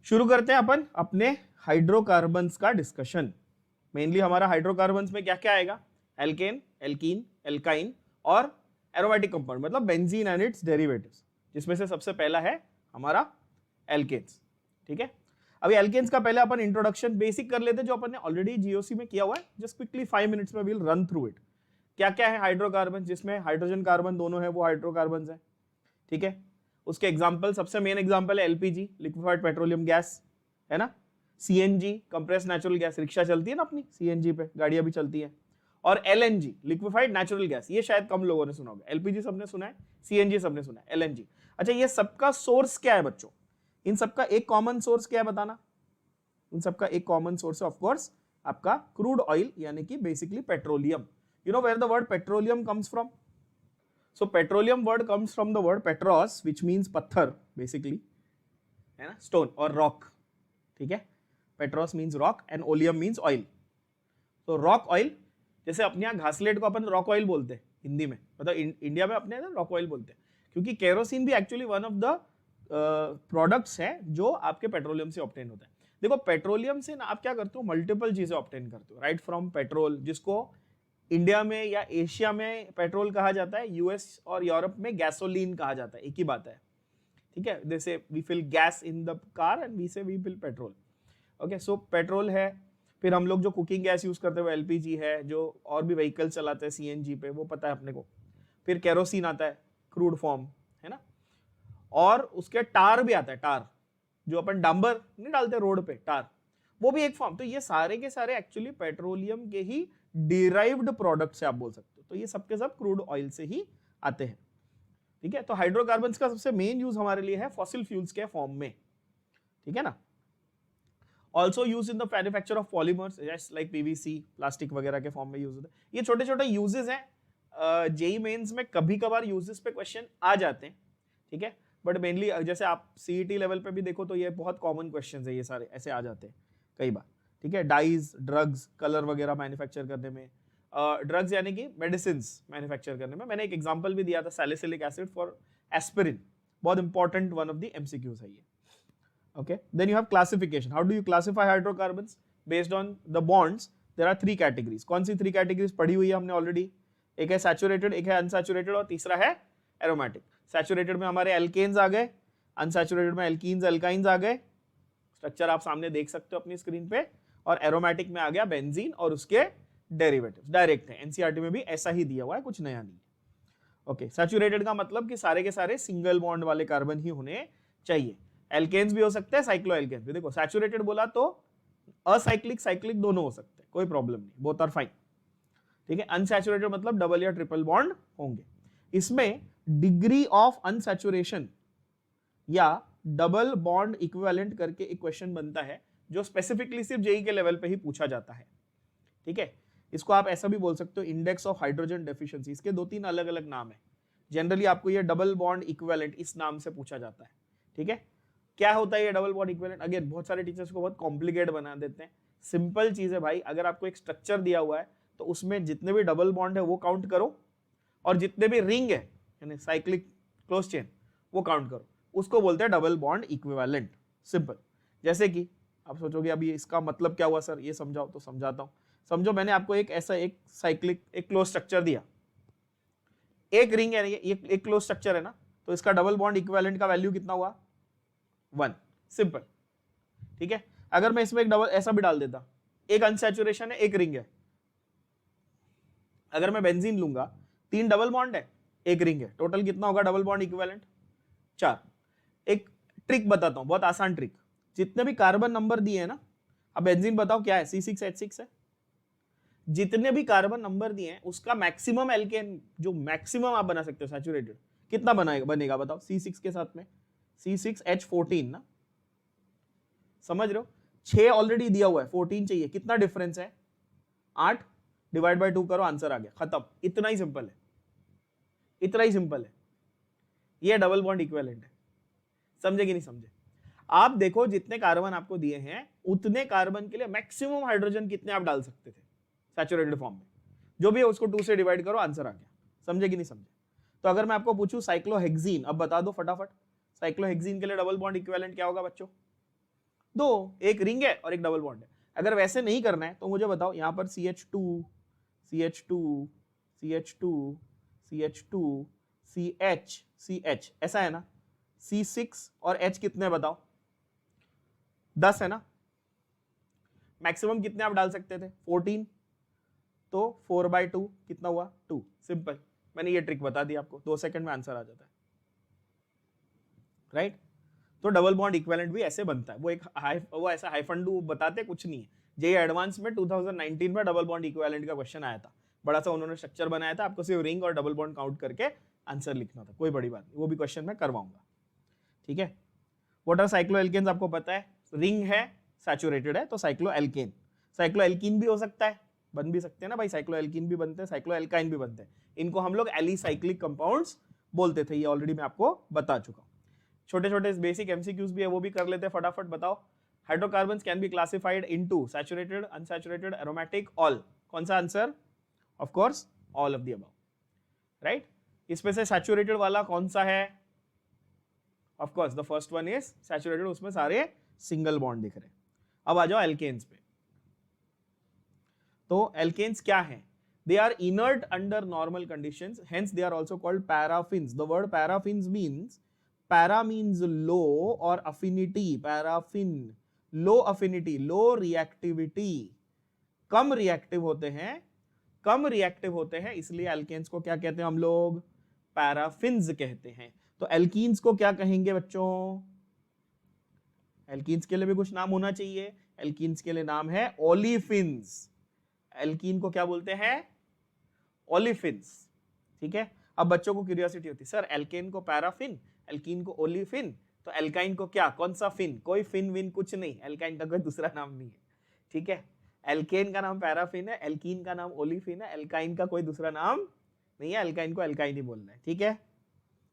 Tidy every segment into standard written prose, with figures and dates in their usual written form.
शुरू करते हैं अपन अपने हाइड्रोकार्बन्स का डिस्कशन। मेनली हमारा हाइड्रोकार्बन्स में क्या क्या आएगा, एल्केन, एल्कीन, एल्काइन और एरोमेटिक कंपाउंड, मतलब बेंजीन एंड इट्स डेरिवेटिव्स, जिसमें से सबसे पहला है हमारा एल्केन्स। ठीक है, अभी एल्केन्स का पहले अपन इंट्रोडक्शन बेसिक कर लेते हैं, जो अपन ने ऑलरेडी जीओसी में किया हुआ है। जस्ट क्विकली 5 मिनट्स में विल रन थ्रू इट। क्या क्या है हाइड्रोकार्बन, जिसमें हाइड्रोजन कार्बन दोनों है वो हाइड्रोकार्बन है। ठीक है, उसके एग्जाम्पल, सबसे मेन एग्जाम्पल है एलपीजी, लिक्विफाइड पेट्रोलियम गैस, है ना। CNG, compress natural gas, rickshaw चलती है ना अपनी सीएनजी पे, गाड़ियां भी चलती है। और एलएनजी, लिक्विफाइड नेचुरल गैस, ये शायद कम लोगों ने सुना होगा। एलपीजी सबने सुना है, सीएनजी सबने सुना है, एलएनजी। अच्छा, ये सबका सोर्स क्या है बच्चों? इन सबका एक कॉमन सोर्स क्या है बताना? इन सबका एक कॉमन सोर्स है ऑफ कोर्स आपका क्रूड ऑयल, यानी कि basically petroleum. You know where the word petroleum comes from? So petroleum word comes from the word petros, which means पत्थर basically, है ना, stone और rock. ठीक है, petros means rock and oleum means oil. So rock oil, जैसे अपने यहाँ घासलेट को अपन rock oil बोलते हैं हिंदी में, मतलब इंडिया में अपने यहाँ rock oil बोलते हैं, क्योंकि केरोसिन भी actually one of the products है जो आपके पेट्रोलियम से ऑब्टेन होता है। देखो पेट्रोलियम से ना आप क्या करते हो, मल्टीपल चीजें ऑब्टेन करते हो, राइट फ्रॉम पेट्रोल, जिसको इंडिया में या एशिया में पेट्रोल कहा जाता है, यूएस और यूरोप में गैसोलीन कहा जाता है, एक ही बात है। ठीक है, जैसे we fill gas in the car and we say we fill petrol. Okay, so petrol है, फिर हम लोग जो कुकिंग गैस यूज करते हैं एलपीजी है, जो और भी व्हीकल चलाते हैं सीएनजी पे, वो पता है अपने को। फिर केरोसिन आता है क्रूड फॉर्म, है ना, और उसके टार भी आता है, टार जो अपन डांबर नहीं डालते रोड पे, टार, वो भी एक फॉर्म। तो ये सारे के सारे एक्चुअली पेट्रोलियम के ही डिराइव्ड प्रोडक्ट से आप बोल सकते हो। तो ये सबके सब क्रूड ऑयल से ही आते हैं। ठीक है, तो हाइड्रोकार्बन्स का सबसे मेन यूज हमारे लिए है फॉसिल फ्यूल्स के फॉर्म में। ठीक है ना, also use in the manufacture of polymers like PVC, plastic वगैरह के फॉर्म में यूज होता है। ये छोटे छोटे यूजेस हैं, जेई मेंस में कभी कभार यूजेस पे क्वेश्चन आ जाते हैं। ठीक है, बट मेनली जैसे आप सीईटी लेवल पे भी देखो तो ये बहुत कॉमन क्वेश्चन है, ये सारे ऐसे आ जाते हैं कई बार। ठीक है, डाइज, ड्रग्स, कलर वगैरह मैन्युफैक्चर करने में, ड्रग्स यानी कि मेडिसिन मैन्युफैक्चर करने में, मैंने एक एग्जांपल भी दिया था सैलिसिलिक एसिड फॉर एस्पिरिन, बहुत important one of the MCQs है ये। Okay, then you have classification. How do you classify hydrocarbons? Based on the bonds there are 3 categories. कौन सी 3 कैटेगरीज पढ़ी हुई है हमने ऑलरेडी? एक है सैचुरेटेड, एक है अनसैचुरेटेड और तीसरा है एरोमेटिक। सैचुरेटेड में हमारे एल्केन्स आ गए, अनसैचुरेटेड में एल्कीन्स, एल्काइंस आ गए, स्ट्रक्चर आप सामने देख सकते हो अपनी स्क्रीन पे। और एरोमेटिक में आ गया बेंजीन और उसके डेरिवेटिव्स, डायरेक्ट है, एनसीईआरटी में भी ऐसा ही दिया हुआ है, कुछ नया नहीं है। ओके, सैचुरेटेड का मतलब कि सारे के सारे सिंगल बॉन्ड वाले कार्बन ही होने चाहिए। एल्केन्स भी हो सकते हैं, साइक्लो एल्केन्स भी। देखो सैचुरेटेड बोला तो असाइक्लिक, साइक्लिक दोनों हो सकते हैं, कोई प्रॉब्लम नहीं, बोथ आर फाइन। ठीक है, अनसैचुरेटेड मतलब डबल या ट्रिपल बॉन्ड होंगे। इसमें डिग्री ऑफ अनसैचुरेशन या डबल बॉन्ड इक्विवेलेंट करके एक क्वेश्चन बनता है, जो स्पेसिफिकली सिर्फ जेई के लेवल पे ही पूछा जाता है। ठीक है, इसको आप ऐसा भी बोल सकते हो, इंडेक्स ऑफ हाइड्रोजन डेफिशिएंसी। इसके 2-3 अलग अलग नाम है। जनरली आपको ये डबल बॉन्ड इक्विवेलेंट इस नाम से पूछा जाता है। ठीक है, क्या होता है ये डबल बॉन्ड इक्विवेलेंट? अगेन बहुत सारे टीचर्स को बहुत कॉम्प्लिकेट बना देते हैं। सिंपल चीज है भाई, अगर आपको एक स्ट्रक्चर दिया हुआ है तो उसमें जितने भी डबल बॉन्ड है वो काउंट करो, और जितने भी रिंग है यानी साइक्लिक क्लोज चेन वो काउंट करो, उसको बोलते हैं डबल बॉन्ड इक्विवेलेंट। सिंपल। जैसे कि आप सोचोगे अभी इसका मतलब क्या हुआ सर, ये समझाओ, तो समझाता हूं। समझो मैंने आपको एक ऐसा एक साइक्लिक एक क्लोज स्ट्रक्चर दिया, एक रिंग है, ये एक क्लोज स्ट्रक्चर है ना, तो इसका डबल बॉन्ड इक्विवेलेंट का वैल्यू कितना हुआ? 1। सिंपल। ठीक है, अगर मैं इसमें एक डबल ऐसा भी डाल देता, एक अनसैचुरेशन है, एक रिंग है, अगर मैं बेंजीन लूंगा, 3 डबल बॉन्ड है, एक रिंग है, टोटल कितना होगा डबल बॉन्ड इक्विवेलेंट? 4। एक ट्रिक बताता हूं, बहुत आसान ट्रिक। जितने भी कार्बन नंबर दिए हैं ना, अब बेंजीन बताओ क्या है? C6H6 है। जितने भी कार्बन नंबर दिए हैं उसका मैक्सिमम एल्केन, जो मैक्सिमम आप बना सकते हो सैचुरेटेड, कितना बनेगा बताओ? C6 के साथ में C6H14 ना, समझ रहे हो? 6 ऑलरेडी दिया हुआ है, 14 चाहिए, कितना डिफरेंस है? 8 डिवाइड बाय 2 करो, आंसर आ गया, खत्म। इतना ही सिंपल है, इतना ही सिंपल है। ये डबल बॉन्ड इक्विवेलेंट है। समझे कि नहीं समझे? आप देखो जितने कार्बन आपको दिए हैं उतने कार्बन के लिए मैक्सिमम हाइड्रोजन कितने आप डाल सकते थे सैचुरेटेड फॉर्म में, जो भी है उसको 2 से डिवाइड करो, आंसर आ गया। समझे कि नहीं समझे? तो अगर मैं आपको पूछूं साइक्लोहेक्सीन, अब बता दो फटाफट, साइक्लोहेक्सीन के लिए डबल बॉन्ड इक्विवेलेंट क्या होगा बच्चों? दो, एक रिंग है और एक डबल बॉन्ड है। अगर वैसे नहीं करना है तो मुझे बताओ, यहां पर CH2 CH2 CH2 CH2 CH CH ऐसा है ना, C6 और H कितने बताओ, 10 है ना, मैक्सिमम कितने आप डाल सकते थे 14, तो 4/2 कितना हुआ 2, सिंपल। मैंने ये ट्रिक बता दी आपको, 2 सेकंड में आंसर आ जाता है, राइट। तो डबल बॉन्ड इक्विवेलेंट भी ऐसे बनता है, वो ऐसा हाइफंडू बताते कुछ नहीं है। जेईई एडवांस में 2019 में डबल बॉन्ड इक्विवेलेंट का क्वेश्चन आया था, बड़ा सा उन्होंने स्ट्रक्चर बनाया था, आपको सिर्फ रिंग और डबल बॉन्ड काउंट करके आंसर लिखना था, कोई बड़ी बात नहीं, वो भी क्वेश्चन मैं करवाऊंगा, ठीक है। व्हाट आर साइक्लोएल्केन्स आपको पता है, रिंग है सैचुरेटेड है तो साइक्लोएल्केन, साइक्लोएल्कीन भी हो सकता है, बन भी सकते हैं ना भाई, साइक्लोएल्कीन भी बनते हैं, साइक्लोएल्काइन भी बनते हैं, इनको हम लोग एलिसाइक्लिक कंपाउंड्स बोलते थे, ये ऑलरेडी मैं आपको बता चुका हूं। छोटे छोटे बेसिक एमसीक्यूज भी है, वो भी कर लेते हैं फटाफट। बताओ, hydrocarbons can be classified into saturated, unsaturated, aromatic, all. कौन सा answer, of course all of the above, right. इसमें से सैचुरेटेड वाला कौन सा है, of course the first one is saturated, उसमें सारे सिंगल बॉन्ड दिख रहे हैं। अब आ जाओ एल्केन्स पे। तो एल्केन्स क्या है, they are inert under normal conditions, hence they are also called paraffins. The word paraffins means, para means low or affinity, paraffin low affinity, low reactivity, come reactive होते हैं, कम रिएक्टिव होते हैं, इसलिए alkanes को क्या कहते हैं हम लोग, पैराफिन्स कहते हैं। तो एल्कीन्स को क्या कहेंगे बच्चों, एल्कीन्स के लिए भी कुछ नाम होना चाहिए, एल्कीन्स के लिए नाम है ओलिफिन्स। एल्कीन को क्या बोलते हैं, ओलिफिन्स, ठीक है। अब बच्चों को क्यूरियोसिटी होती है, सर एल्केन को पैराफिन, एल्कीन को ओलिफिन, तो एल्काइन को क्या, कौन सा फिन, कोई फिन विन कुछ नहीं, एल्काइन का कोई दूसरा नाम नहीं है, ठीक है। एल्केन का नाम पैराफिन है, एल्कीन का नाम ओलिफिन है, एल्काइन का कोई दूसरा नाम नहीं है, एल्काइन को एल्काइन ही बोलना है, ठीक है।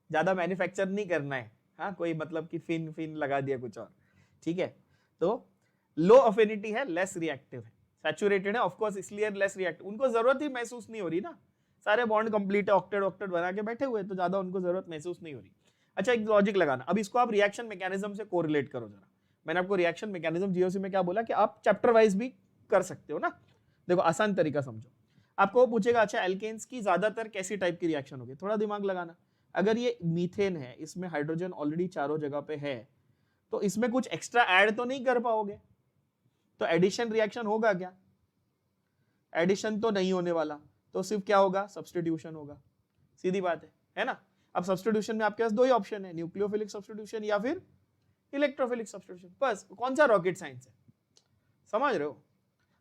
ज्यादा मैन्युफैक्चर नहीं करना है, हाँ, कोई मतलब कि फिन फिन लगा दिया कुछ और, ठीक है। तो लो अफिनिटी है, लेस रिएक्टिव है, सैचुरेटेड है ऑफ कोर्स इसलिए लेस रिएक्टिव, उनको जरूरत ही महसूस नहीं हो रही ना, सारे बॉन्ड कंप्लीट है, ऑक्टेट ऑक्टेट बना के बैठे हुए, तो ज्यादा उनको जरूरत महसूस नहीं हो रही। अच्छा, एक लॉजिक लगाना, अब इसको आप रिएक्शन मैकेनिज्म से कोरिलेट करो जरा। मैंने आपको रिएक्शन मैकेनिज्म जीओसी में क्या बोला कि आप चैप्टर वाइज भी कर सकते हो ना। देखो आसान तरीका समझो, आपको पूछेगा अच्छा एल्केन्स की ज्यादातर कैसी टाइप की रिएक्शन होगी, थोड़ा दिमाग लगाना। अगर ये मीथेन है, इसमें हाइड्रोजन ऑलरेडी चारों जगह पे है, तो इसमें कुछ एक्स्ट्रा ऐड तो नहीं कर पाओगे, तो एडिशन रिएक्शन होगा क्या, एडिशन तो नहीं होने वाला, तो सिर्फ क्या होगा, सब्स्टिट्यूशन होगा, सीधी बात है ना। अब सब्स्टिट्यूशन में आपके पास दो ही ऑप्शन है, न्यूक्लियोफिलिक सब्स्टिट्यूशन या फिर इलेक्ट्रोफिलिक सब्स्टिट्यूशन, बस। कौन सा रॉकेट साइंस है, समझ रहे हो,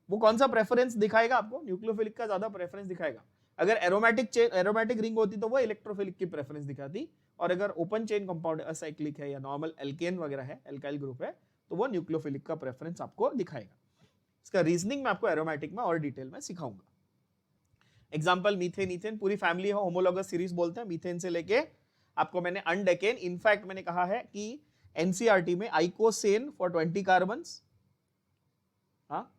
वो कौन सा प्रेफरेंस दिखाएगा आपको, न्यूक्लियोफिलिक का ज्यादा प्रेफरेंस दिखाएगा। अगर एरोमेटिक रिंग होती तो वो इलेक्ट्रोफिलिक की प्रेफरेंस दिखाती, और अगर ओपन चेन कंपाउंड असाइक्लिक है या नॉर्मल एल्केन वगैरह है, एल्काइल ग्रुप है, तो वो न्यूक्लियोफिलिक का प्रेफरेंस आपको दिखाएगा। इसका रीजनिंग मैं आपको एरोमेटिक में और डिटेल में सिखाऊंगा। एग्जांपल मीथेन, ईथेन पूरी फैमिली है, होमोलॉगस सीरीज बोलते हैं, मीथेन से लेके आपको मैंने अनडेकेन, इनफैक्ट मैंने कहा है कि एनसीईआरटी में आइकोसेन फॉर 20 कार्बन्स, हाँ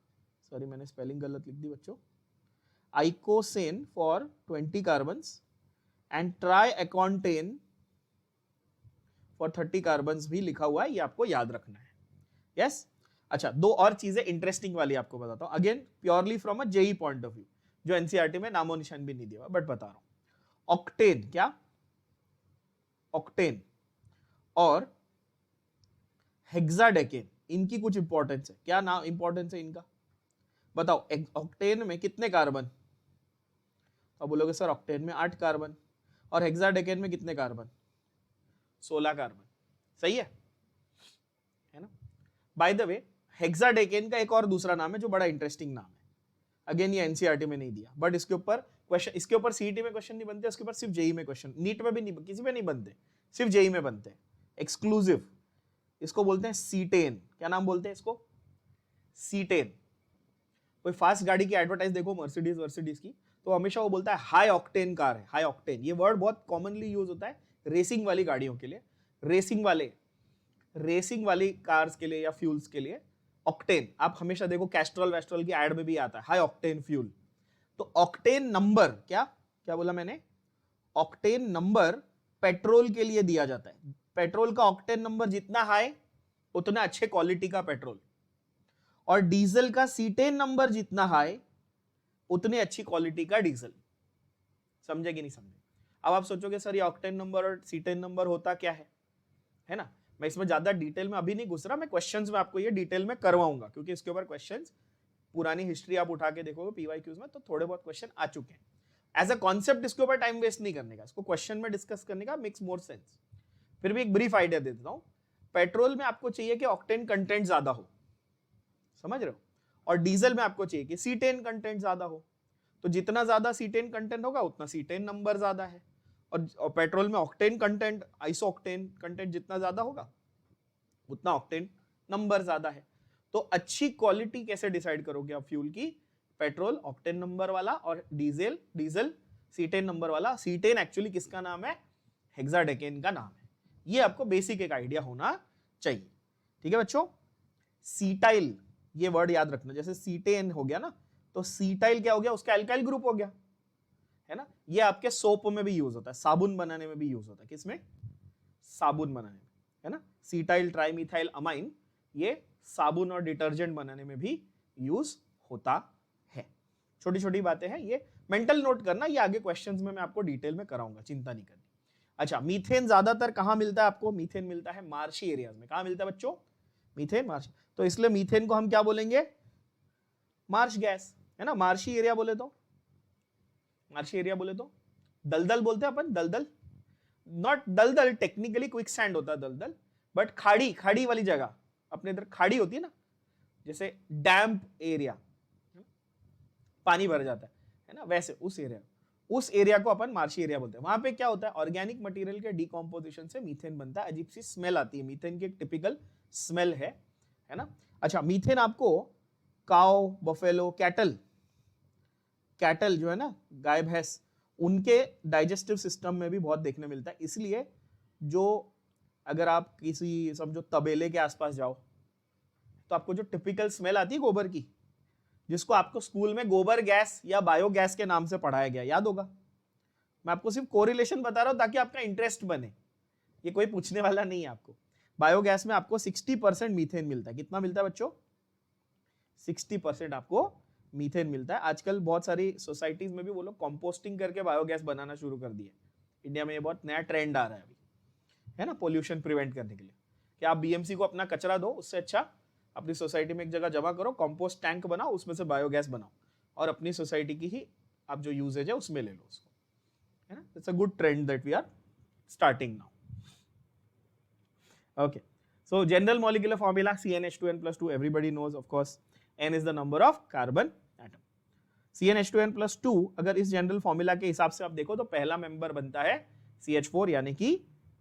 सॉरी मैंने स्पेलिंग गलत लिख दी बच्चों, icosane for 20 carbons and triacontane for 30 carbons भी लिखा हुआ है, ये आपको याद रखना है, यस। अच्छा, दो और चीजें इंटरेस्टिंग वाली आपको बताता हूं, again purely from a JEE point of view, जो एनसीईआरटी में नामो निशान भी नहीं दिया, बट बता रहा हूं। ऑक्टेन, क्या ऑक्टेन और हेक्साडेकेन, इनकी कुछ इंपॉर्टेंस है, क्या नाम इंपॉर्टेंस है इनका, बताओ। ऑक्टेन में कितने कार्बन, अब बोलोगे सर ऑक्टेन में 8 कार्बन, और हेक्साडेकेन में कितने कार्बन, 16 कार्बन, सही है ना। बाय द वे हेक्साडेकेन का एक और दूसरा नाम है जो बड़ा इंटरेस्टिंग नाम है, अगेन ये एनसीईआरटी में नहीं दिया, बट इसके ऊपर क्वेश्चन, इसके ऊपर सीईटी में क्वेश्चन नहीं बनते, इसके ऊपर सिर्फ जेईई में क्वेश्चन, नीट में भी नहीं, किसी में नहीं बनते, सिर्फ जेईई में बनते हैं, एक्सक्लूसिव। इसको बोलते हैं सीटेन, क्या नाम बोलते हैं इसको, सीटेन। कोई फास्ट गाड़ी की एडवर्टाइज देखो मर्सिडीज की, तो हमेशा वो बोलता है हाई ऑक्टेन कार है, हाई ऑक्टेन, ये वर्ड बहुत कॉमनली यूज होता है रेसिंग वाली गाड़ियों के लिए, रेसिंग वाली कार्स के लिए या फ्यूल्स के लिए ऑक्टेन। आप हमेशा देखो कैस्ट्रॉल वेस्ट्रॉल की एड में भी आता है हाई ऑक्टेन फ्यूल। तो ऑक्टेन नंबर, क्या क्या बोला मैंने, ऑक्टेन नंबर पेट्रोल के लिए दिया जाता है, पेट्रोल का ऑक्टेन नंबर जितना हाई उतना अच्छे क्वालिटी का पेट्रोल, और डीजल का सीटेन नंबर जितना हाई उतनी अच्छी क्वालिटी का डीजल। समझे कि नहीं समझे? अब आप सोचोगे सर ये ऑक्टेन नंबर और सीटेन नंबर होता क्या है ना? मैं इसमें ज्यादा डिटेल में अभी नहीं घुस रहा, मैं क्वेश्चंस में आपको ये डिटेल में करवाऊंगा, क्योंकि इसके ऊपर क्वेश्चंस पुरानी हिस्ट्री आप उठा के देखोगे पीवाईक्यूज में तो थोड़े बहुत क्वेश्चन आ चुके हैं। एज अ कॉन्सेप्ट इसके ऊपर टाइम वेस्ट नहीं करने का, इसको क्वेश्चन में डिस्कस करने का मेक्स मोर सेंस। फिर भी एक ब्रीफ आइडिया दे देता हूं। पेट्रोल में आपको चाहिए कि ऑक्टेन कंटेंट ज्यादा हो, समझ रहे हो, और डीजल में आपको चाहिए कि सीटेन कंटेंट ज्यादा हो। तो जितना ज्यादा सीटेन कंटेंट होगा उतना सीटेन नंबर ज्यादा है, और पेट्रोल में octane content, iso octane content जितना ज्यादा होगा उतना ऑक्टेन नंबर ज्यादा है। तो अच्छी क्वालिटी कैसे डिसाइड करोगे आप फ्यूल की? पेट्रोल ऑक्टेन नंबर वाला और डीजल सीटेन नंबर वाला। सीटेन एक्चुअली किसका नाम है? हेक्साडेकेन का नाम है। ये आपको बेसिक एक आइडिया होना चाहिए, ठीक है बच्चों। सीटाइल, ये वर्ड याद रखना, जैसे सीटेन हो गया ना, तो सीटाइल क्या हो गया? उसका एल्काइल ग्रुप हो गया, है ना। ये आपके सोप में भी यूज होता है, साबुन बनाने में भी यूज होता है। किसमें? साबुन बनाने में, है ना। सीटाइल ट्राइमिथाइल अमाइन ये साबुन और डिटर्जेंट बनाने में भी यूज होता है। छोटी छोटी बातें हैं, ये मेंटल नोट करना, ये आगे क्वेश्चंस में मैं आपको डिटेल में कराऊंगा, चिंता नहीं करनी। अच्छा, मीथेन ज्यादातर कहां मिलता है आपको? मीथेन मिलता है मार्शी एरियाज में। कहां मिलता है बच्चों? Methane Marsh. तो इसलिए मीथेन को हम क्या बोलेंगे? मार्श गैस, है ना। मार्शी एरिया बोले तो, मार्शी एरिया बोले तो दलदल बोलते हैं अपन, दलदल। नॉट दलदल, टेक्निकली क्विक सैंड होता है दलदल, बट खाड़ी, खाड़ी वाली जगह, अपने इधर खाड़ी होती है ना, जैसे डैम्प एरिया, पानी भर जाता है ना, वैसे उस एरिया को अपन मार्शी एरिया बोलते हैं। वहां पे क्या होता है? ऑर्गेनिक मटेरियल के डिकम्पोजिशन से मीथेन बनता है। अजीब सी स्मेल आती है, मीथेन की एक टिपिकल स्मेल है ना। अच्छा, मीथेन आपको काउ, बफेलो, कैटल जो है ना, गाय भैंस, उनके डाइजेस्टिव सिस्टम में भी बहुत देखने मिलता है। इसलिए जो अगर आप किसी समझो तबेले के आसपास जाओ तो आपको जो टिपिकल स्मेल आती है गोबर की, जिसको आपको स्कूल में गोबर गैस या बायोगैस के नाम से पढ़ाया गया, याद होगा। मैं आपको सिर्फ कोरिलेशन बता रहा हूं ताकि आपका इंटरेस्ट बने, ये कोई पूछने वाला नहीं है आपको। बायोगैस में आपको 60% मीथेन मिलता है। कितना मिलता है बच्चों? 60% आपको मीथेन मिलता है। आजकल बहुत सारी सोसाइटीज में भी वो लोग कंपोस्टिंग करके बायोगैस बनाना शुरू कर दिए। इंडिया में ये बहुत नया ट्रेंड आ रहा है अभी, है ना, पोल्यूशन प्रिवेंट करने के लिए। कि आप बीएमसी को अपना कचरा दो, उससे अच्छा अपनी सोसाइटी में एक जगह जमा करो, कंपोस्ट टैंक बनाओ, उसमें से बायोगैस बनाओ, और अपनी सोसाइटी की ही आप जो यूजेज है उसमें ले लो उसको, है ना। It's a good trend that we are starting now. Okay, so general molecular formula CnH2n+2, everybody knows of course. N is the number of carbon atom. CnH2n+2 अगर इस जनरल फॉर्मूला के हिसाब से आप देखो तो पहला मेंबर बनता है CH4 यानी कि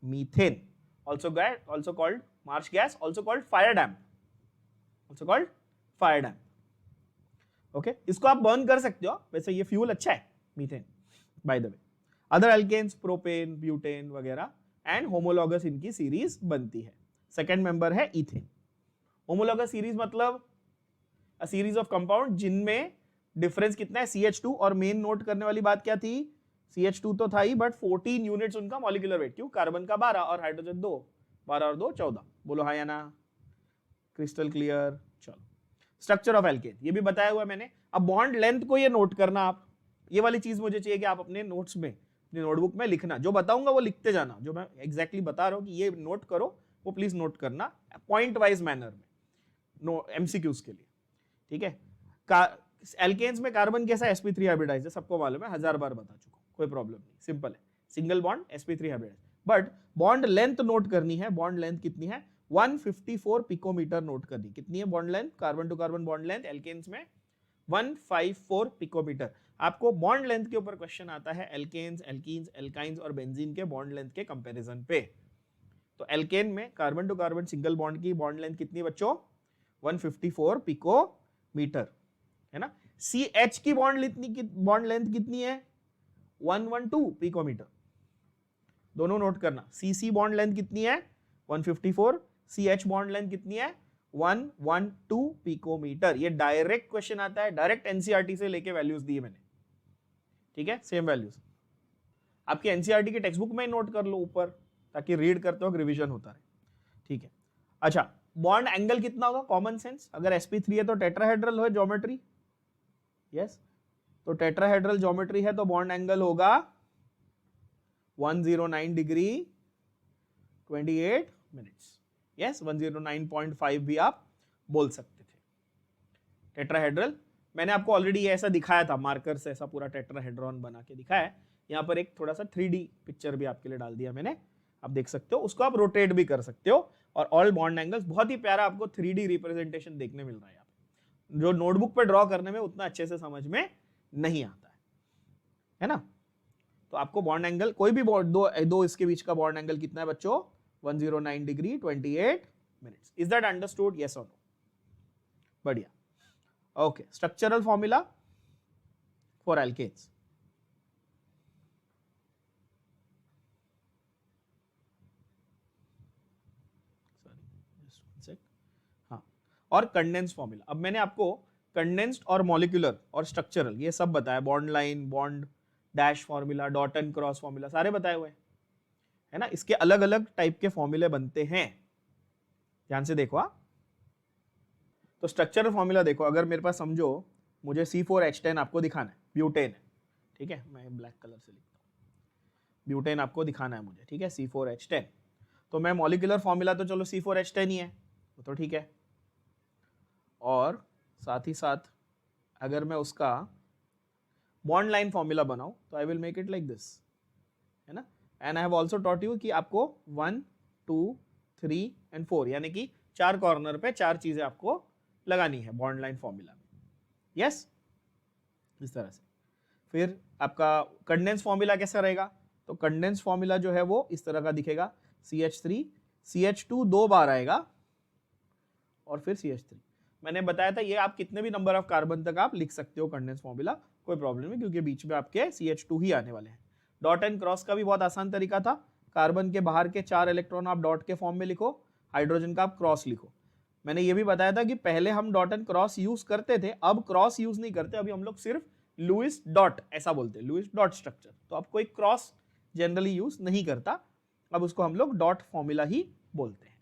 methane, also called marsh gas, also called fire damp, okay, इसको आप बर्न कर सकते हो, वैसे ये फ्यूल अच्छा है methane, by the way. Other alkanes propane, butane वगैरह एंड होमोलॉगस इनकी सीरीज बनती है। सेकेंड मेंबर है इथेन। होमोलॉगस सीरीज मतलब अ सीरीज ऑफ कंपाउंड जिनमें डिफरेंस कितना है? CH2। और मेन नोट करने वाली बात क्या थी? CH2 तो था ही, बट 14 यूनिट्स उनका मॉलिक्यूलर वेट। क्यों? कार्बन का 12 और हाइड्रोजन 2, 12 और 2 14। बोलो हाँ या ना? Crystal clear. चलो, स्ट्रक्चर ऑफ एल्केन ये भी बताया हुआ मैंने। अब बॉन्ड लेंथ को ये नोट करना आप, ये वाली चीज मुझे चाहिए कि आप अपने नोट्स में, अपनी नोटबुक में लिखना। जो बताऊंगा वो लिखते जाना, जो मैं एग्जैक्टली बता रहा हूं कि ये नोट करो, वो प्लीज नोट करना पॉइंट वाइज मैनर में, नो एमसीक्यूज के लिए, ठीक है। एल्केन्स में कार्बन कैसा? sp3 हाइब्रिडाइज्ड है, सबको मालूम है, 1000 बार बता चुका हूं, कोई प्रॉब्लम नहीं, सिंपल है, single bond sp3 hybridised. But bond length note करनी है। बॉन्ड लेंथ कितनी है? 154 पिकोमीटर नोट करनी। कितनी है bond length? Carbon to carbon bond length alkanes में 154 पिकोमीटर। आपको बॉन्ड लेंथ के ऊपर क्वेश्चन आता है एल्केन्स, एल्कीन्स, एल्काइंस और बेंजीन के बॉन्ड लेंथ के कंपैरिजन पे। तो एल्केन में carbon to carbon single bond की बॉन्ड लेंथ कितनी है बच्चों? 154 पिकोमीटर, है ना। CH की बॉन्ड लेंथ कितनी है? 112 पिकोमीटर। दोनों नोट करना। CC बॉन्ड लेंथ कितनी है? 154। CH बॉन्ड लेंथ कितनी है? 112 पिकोमीटर। ये डायरेक्ट क्वेश्चन आता है, डायरेक्ट एनसीईआरटी से लेके वैल्यूज दिए मैंने, ठीक है, सेम वैल्यूज। आपकी एनसीईआरटी के टेक्स्ट बुक में नोट कर लो ऊपर, ताकि रीड करते वक्त रिवीजन होता रहे, ठीक है। अच्छा, बॉन्ड एंगल कितना होगा, कॉमन सेंस, अगर sp3 है तो टेट्राहेड्रल हो ज्योमेट्री, यस, तो टेट्राहेड्रल ज्योमेट्री है तो बॉन्ड एंगल होगा 109 डिग्री 28 मिनट्स, यस 109.5 भी आप बोल सकते थे। टेट्राहेड्रल मैंने आपको ऑलरेडी ऐसा दिखाया था, मार्कर से ऐसा पूरा टेट्राहेड्रॉन बना के दिखाया है। यहाँ पर एक थोड़ा सा 3D पिक्चर भी आपके लिए डाल दिया मैंने, आप देख सकते हो, उसको आप रोटेट भी कर सकते हो। और ऑल बॉन्ड एंगल्स, बहुत ही प्यारा आपको 3D रिप्रेजेंटेशन देखने मिल रहा है यहाँ पे, जो नोटबुक पे ड्रॉ करने में उतना अच्छे से समझ में नहीं आता है ना। तो आपको बॉन्ड एंगल, कोई भी दो इसके बीच का बॉन्ड एंगल कितना है बच्चों, 109 degree 28 minutes. Is that understood, yes और नो? बढ़िया। Okay, structural formula for alkanes. हाँ, और कंडेंस फॉर्मूला। अब मैंने आपको कंडेंस्ड और मॉलिक्यूलर और स्ट्रक्चरल ये सब बताया, bond line, bond dash formula, dot and cross formula, सारे बताए हुए है ना। इसके अलग अलग टाइप के फॉर्मूले बनते हैं, ध्यान से देखो। तो स्ट्रक्चरल फॉर्मूला देखो, अगर मेरे पास समझो मुझे C4H10 आपको दिखाना है, ब्यूटेन है, ठीक है, मैं ब्लैक कलर से लिखता हूँ, ब्यूटेन आपको दिखाना है मुझे, ठीक है, C4H10, तो मैं मॉलिक्यूलर फॉर्मूला तो चलो C4H10 ही है, वो तो ठीक है, और साथ ही साथ अगर मैं उसका बॉन्ड लाइन फॉर्मूला बनाऊं तो I will make it like this, है ना। And I have also taught you कि आपको 1 2 3 एंड 4 यानी कि 4 कॉर्नर पे 4 चीजें आपको लगानी है बॉन्ड लाइन फॉर्मूला में, यस, इस तरह से। फिर आपका कंडेंस फॉर्मूला कैसा रहेगा, तो कंडेंस फॉर्मूला जो है वो इस तरह का दिखेगा, CH3 CH2 2 बार आएगा और फिर CH3। मैंने बताया था ये आप कितने भी नंबर ऑफ कार्बन तक आप लिख सकते हो कंडेंस फॉर्मूला, कोई प्रॉब्लम नहीं, क्योंकि बीच में आपके CH2 ही आने वाले हैं। डॉट एंड क्रॉस का भी बहुत आसान तरीका था, कार्बन के बाहर के 4 इलेक्ट्रॉन आप डॉट के फॉर्म में लिखो, हाइड्रोजन का आप क्रॉस लिखो। मैंने ये भी बताया था कि पहले हम डॉट एंड क्रॉस यूज करते थे, अब क्रॉस यूज नहीं करते, अभी हम लोग सिर्फ लुईस डॉट ऐसा बोलते हैं, लुईस डॉट स्ट्रक्चर। तो अब कोई क्रॉस जनरली यूज नहीं करता, अब उसको हम लोग डॉट फॉर्मूला ही बोलते हैं।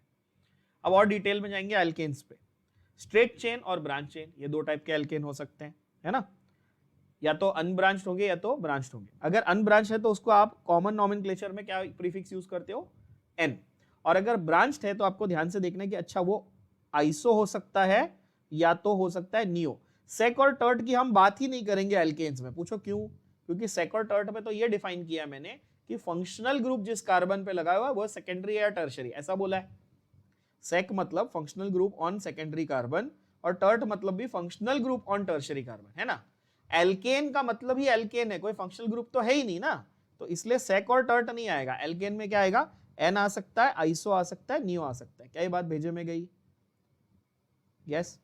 अब और डिटेल में जाएंगे एल्केन्स पे। स्ट्रेट चेन और ब्रांच चेन, ये दो टाइप के एल्केन हो सकते हैं, है ना, या तो अनब्रांच्ड होंगे या तो ब्रांच्ड होंगे। अगर अनब्रांच है तो उसको आप कॉमन नॉमेनक्लेचर में क्या प्रीफिक्स यूज करते हो, एन, और अगर ब्रांच्ड है तो आपको ध्यान से देखना है कि अच्छा वो आइसो हो सकता है या तो हो सकता है नियो। सेक और टर्ट की हम बात ही नहीं करेंगे एल्केन्स में, पूछो क्यों, क्योंकि सेक और टर्ट में तो ये डिफाइन किया मैंने कि फंक्शनल ग्रुप जिस कार्बन पे लगा हुआ है वो सेकेंडरी या टर्शरी, ऐसा बोला है। सेक मतलब functional group on secondary carbon, और टर्ट मतलब भी functional group on tertiary carbon, है ना। एल्केन का मतलब ही एल्केन है, कोई फंक्शनल ग्रुप तो है ही नहीं ना, तो इसलिए सेक और टर्ट नहीं आएगा। एल्केन में क्या आएगा, एन आ सकता है, आइसो आ सकता है, नियो आ सकता है। क्या ये बात भेजे में गई, यस।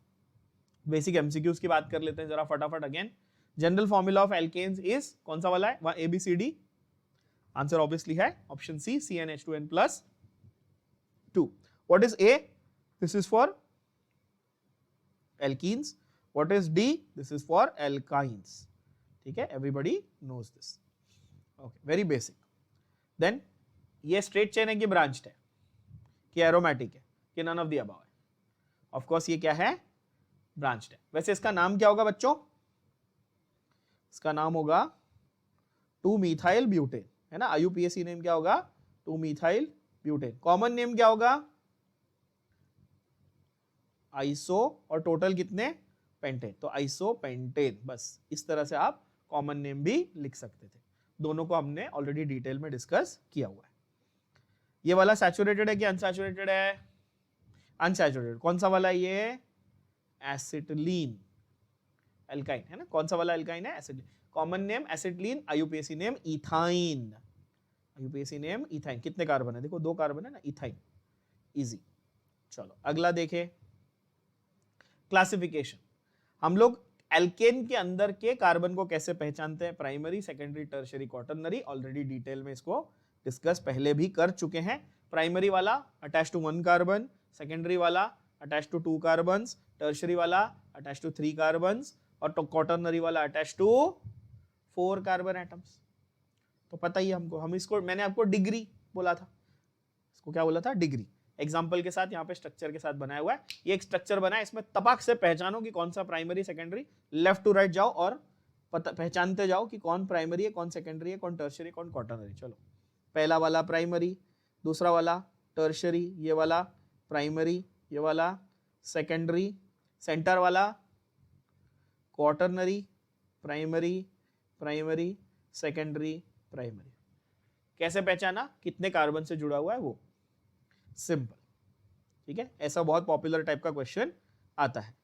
बेसिक एमसीक्यूज की बात कर लेते हैं जरा फटाफट again. General formula of alkanes is, कौन सा वाला है, वहां ABCD, आंसर ऑब्वियसली है option C, CnH2n+2। What is A? This is for alkenes. What is D? This is for alkynes. ठीक है, everybody knows this. Okay, very basic. Then ये straight chain है कि branched है, कि aromatic है, कि none of the above है? Of course ये क्या है, branched है। वैसे इसका नाम क्या होगा बच्चों, इसका नाम होगा 2-methyl butane, है ना। IUPAC नेम क्या होगा, 2-methyl butane। कॉमन नेम क्या होगा, आइसो, और टोटल कितने, पेंटेन, तो आइसो पेंटेन। बस इस तरह से आप कॉमन नेम भी लिख सकते थे। दोनों को हमने ऑलरेडी डिटेल में डिस्कस किया हुआ है। ये वाला सैचुरेटेड है कि अनसैचुरेटेड है, अनसैचुरेटेड। कौन सा वाला है ये, एसिटिलीन, एल्काइन, है ना। कौन सा वाला एल्काइन है, acetylene. Common name acetylene, IUPAC name ethyne, IUPAC name ethyne. कितने कार्बन है, देखो 2 कार्बन है ना, इथाइन, इजी। चलो अगला देखें, क्लासिफिकेशन। हम लोग एल्केन के अंदर के कार्बन को कैसे पहचानते हैं, primary, secondary, tertiary, quaternary, already detail में इसको डिस्कस पहले भी कर चुके हैं। प्राइमरी वाला अटैच टू 1 कार्बन, सेकेंडरी वाला अटैच टू 2 कार्बन्स, टर्शियरी वाला अटैच टू 3 कार्बन्स, और क्वाटरनरी वाला अटैच टू 4 कार्बन एटम्स। तो पता ही हमको, हम इसको, मैंने आपको डिग्री बोला था, इसको क्या बोला था, डिग्री। एग्जाम्पल के साथ, यहाँ पे स्ट्रक्चर के साथ बनाया हुआ है। ये एक स्ट्रक्चर बना है, इसमें तपाक से पहचानो कि कौन सा primary secondary, left to right जाओ और पहचानते जाओ कि कौन प्राइमरी है, कौन सेकेंडरी है, कौन टर्शियरी, कौन क्वाटरनरी। चलो, पहला वाला प्राइमरी, दूसरा वाला टर्शियरी, ये वाला प्राइमरी, ये वाला सेकेंडरी, सेंटर वाला quaternary, primary, primary, secondary, primary. कैसे पहचाना, कितने कार्बन से जुड़ा हुआ है वो, सिंपल। ठीक है, ऐसा बहुत पॉपुलर टाइप का क्वेश्चन आता है।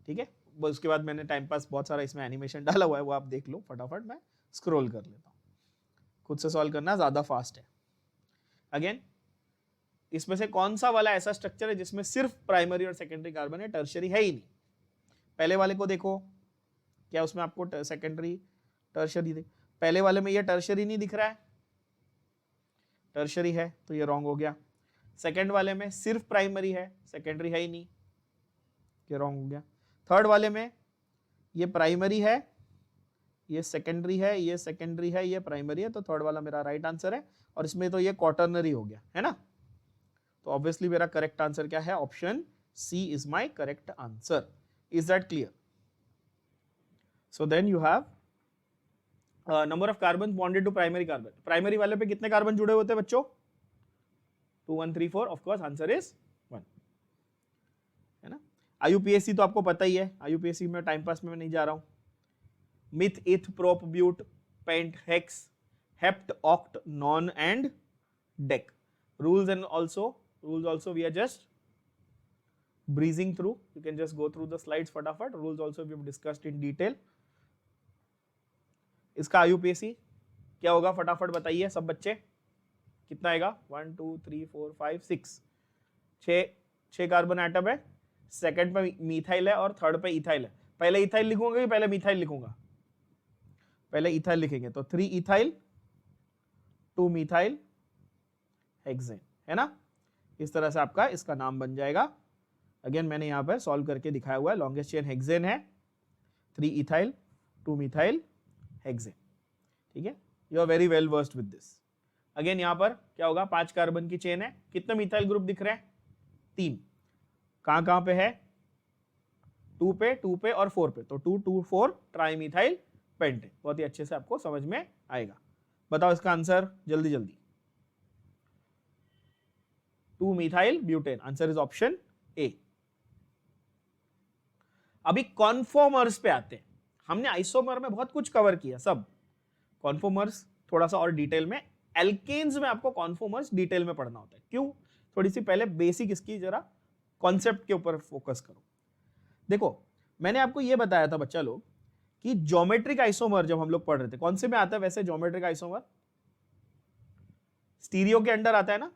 ठीक है, उसके बाद मैंने टाइम पास बहुत सारा इसमें एनिमेशन डाला हुआ है, वो आप देख लो फटाफट, मैं स्क्रॉल कर लेता हूँ, खुद से सॉल्व करना ज्यादा फास्ट है। अगेन, इसमें से कौन सा वाला ऐसा स्ट्रक्चर है जिसमें सिर्फ प्राइमरी और सेकेंडरी कार्बन है, टर्शियरी है ही नहीं? पहले वाले को देखो, क्या उसमें आपको सेकेंडरी टर्शियरी दिख, पहले वाले में ये टर्शियरी नहीं दिख रहा है, टर्शियरी है तो ये रॉन्ग हो गया। सेकंड वाले में सिर्फ प्राइमरी है, सेकेंडरी है ही नहीं, ये रॉन्ग हो गया। थर्ड वाले में ये प्राइमरी है, ये सेकेंडरी है, ये सेकेंडरी है, ये प्राइमरी है, तो थर्ड वाला मेरा राइट आंसर है। और इसमें तो ये क्वाटरनरी हो गया है ना, तो ऑब्वियसली मेरा करेक्ट आंसर क्या है, option C is my correct answer. Is that clear? So then you have number of carbon bonded to primary carbon. Primary वाले पे कितने कार्बन जुड़े होते हैं बच्चों? 2 1 3 4, ऑफ कोर्स आंसर इज 1, है ना। आईयूपीएसी तो आपको पता ही है, आईयूपीएसी में टाइम पास में मैं नहीं जा रहा हूं। Meth, eth, prop, but, pent, hex, hept, oct, non and dec. rules also we are just breezing through, you can just go through the slides फटाफट। rules also we have discussed in detail। इसका IUPAC क्या होगा फटाफट बताइए सब बच्चे, कितना आएगा? 1 2 3 4 5 6, 6 कार्बन एटम है, सेकंड पे मिथाइल है और थर्ड पे इथाइल है। पहले इथाइल लिखूंगा कि पहले मिथाइल लिखूंगा? पहले इथाइल लिखेंगे, तो 3 इथाइल 2 मिथाइल हेक्सेन, है ना। इस तरह से आपका इसका नाम बन जाएगा। अगेन मैंने यहाँ पर सॉल्व करके दिखाया हुआ है, लॉन्गेस्ट चेन हेक्सेन है, 3 इथाइल 2 मिथाइल हेक्सेन। ठीक है, you are very well versed with this. Again यहाँ पर क्या होगा, 5 कार्बन की चेन है, कितने मिथाइल ग्रुप दिख रहे हैं? 3। कहां पे है? 2 पे और 4 पे, तो 2 2 4 ट्राइमिथाइल पेंटेन। बहुत ही अच्छे से आपको समझ में आएगा। बताओ इसका आंसर जल्दी जल्दी। 2 methyl butane, answer is option A. अभी कॉन्फॉर्मर्स पे आते हैं। हमने आइसोमर में बहुत कुछ कवर किया, सब कॉन्फॉर्मर्स थोड़ा सा और डिटेल में। एल्केन्स में आपको कॉन्फॉर्मर्स डिटेल में पढ़ना होता है। क्यों? थोड़ी सी पहले बेसिक इसकी जरा कॉन्सेप्ट के ऊपर फोकस करो। देखो, मैंने आपको यह बताया था बच्चा लोग कि ज्योमेट्रिक आइसोमर जब हम लोग पढ़ रहे थे, कौन से में आता है वैसे ज्योमेट्रिक आइसोमर? स्टीरियो के अंडर आता है ना,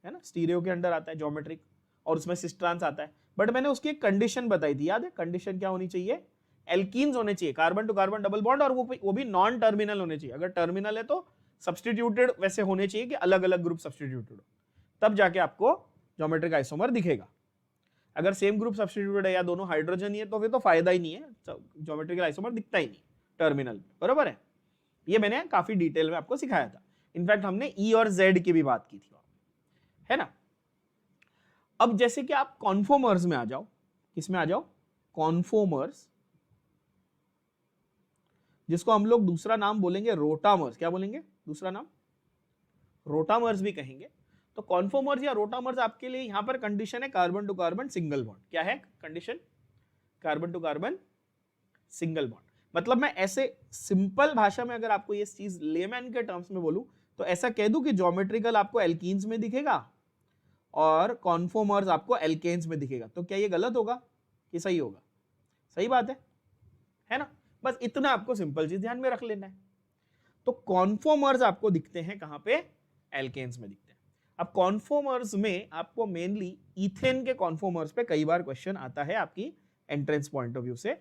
है ना, स्टीरियो के अंडर आता है ज्योमेट्रिक, और उसमें सिस्ट्रांस आता है। बट मैंने उसकी एक कंडीशन बताई थी, याद है? कंडीशन क्या होनी चाहिए? एल्कीन्स होने चाहिए, carbon to carbon double bond, और वो भी नॉन टर्मिनल होने चाहिए। अगर टर्मिनल है तो सब्स्टिट्यूटेड वैसे होने चाहिए कि अलग अलग ग्रुप सब्स्टिट्यूटेड हो, तब जाके आपको ज्योमेट्रिक आइसोमर दिखेगा। अगर सेम ग्रुप सब्स्टिट्यूटेड है या दोनों हाइड्रोजन ही है तो फिर तो फायदा ही नहीं है, ज्योमेट्रिकल आइसोमर दिखता ही नहीं टर्मिनल, बराबर है। ये मैंने काफी डिटेल में आपको सिखाया था। इनफैक्ट हमने ई और जेड की भी बात की थी, है ना। अब जैसे कि आप कॉन्फॉर्मर्स में आ जाओ, किसमें आ जाओ? कॉन्फॉर्मर्स, जिसको हम लोग दूसरा नाम बोलेंगे रोटामर्स। क्या बोलेंगे दूसरा नाम? रोटामर्स भी कहेंगे। तो कॉन्फॉर्मर्स या रोटामर्स आपके लिए यहां पर कंडीशन है carbon to carbon single bond. क्या है condition? Carbon to carbon single bond. मतलब मैं ऐसे सिंपल भाषा में अगर आपको ये चीज लेमैन के टर्म्स में बोलूं तो ऐसा कह दूं कि ज्योमेट्रिकल आपको एल्कीन्स में दिखेगा और कॉन्फॉर्मर्स आपको एल्केन्स में दिखेगा। तो क्या ये गलत होगा कि सही होगा? सही बात है ना। बस इतना आपको सिंपल चीज ध्यान में रख लेना है। तो कॉन्फॉर्मर्स आपको दिखते हैं कहां पे? एल्केन्स में दिखते हैं। अब कॉन्फॉर्मर्स में आपको मेनली इथेन के कॉन्फॉर्मर्स पे कई बार क्वेश्चन आता है आपकी एंट्रेंस पॉइंट ऑफ व्यू से।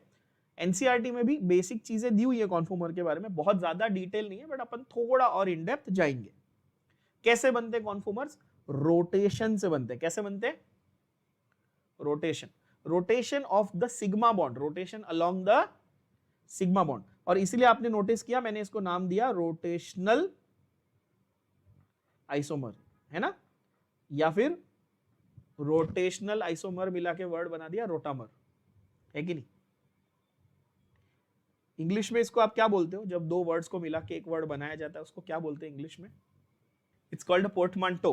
एनसीईआरटी में भी बेसिक चीजें दी हुई है कॉन्फॉर्मर के बारे में, बहुत ज्यादा डिटेल नहीं है, बट अपन थोड़ा और इन डेप्थ जाएंगे। कैसे बनते हैं कॉन्फॉर्मर्स? रोटेशन से बनते हैं। कैसे बनते हैं? Rotation of the sigma bond, rotation along the sigma bond. और इसलिए आपने नोटिस किया मैंने इसको नाम दिया रोटेशनल आइसोमर। है ना, या फिर रोटेशनल आइसोमर मिला के वर्ड बना दिया रोटामर, है कि नहीं। इंग्लिश में इसको आप क्या बोलते हो, जब दो वर्ड्स को मिला के एक वर्ड बनाया जाता है उसको क्या बोलते हैं इंग्लिश में? It's called a portmanteau,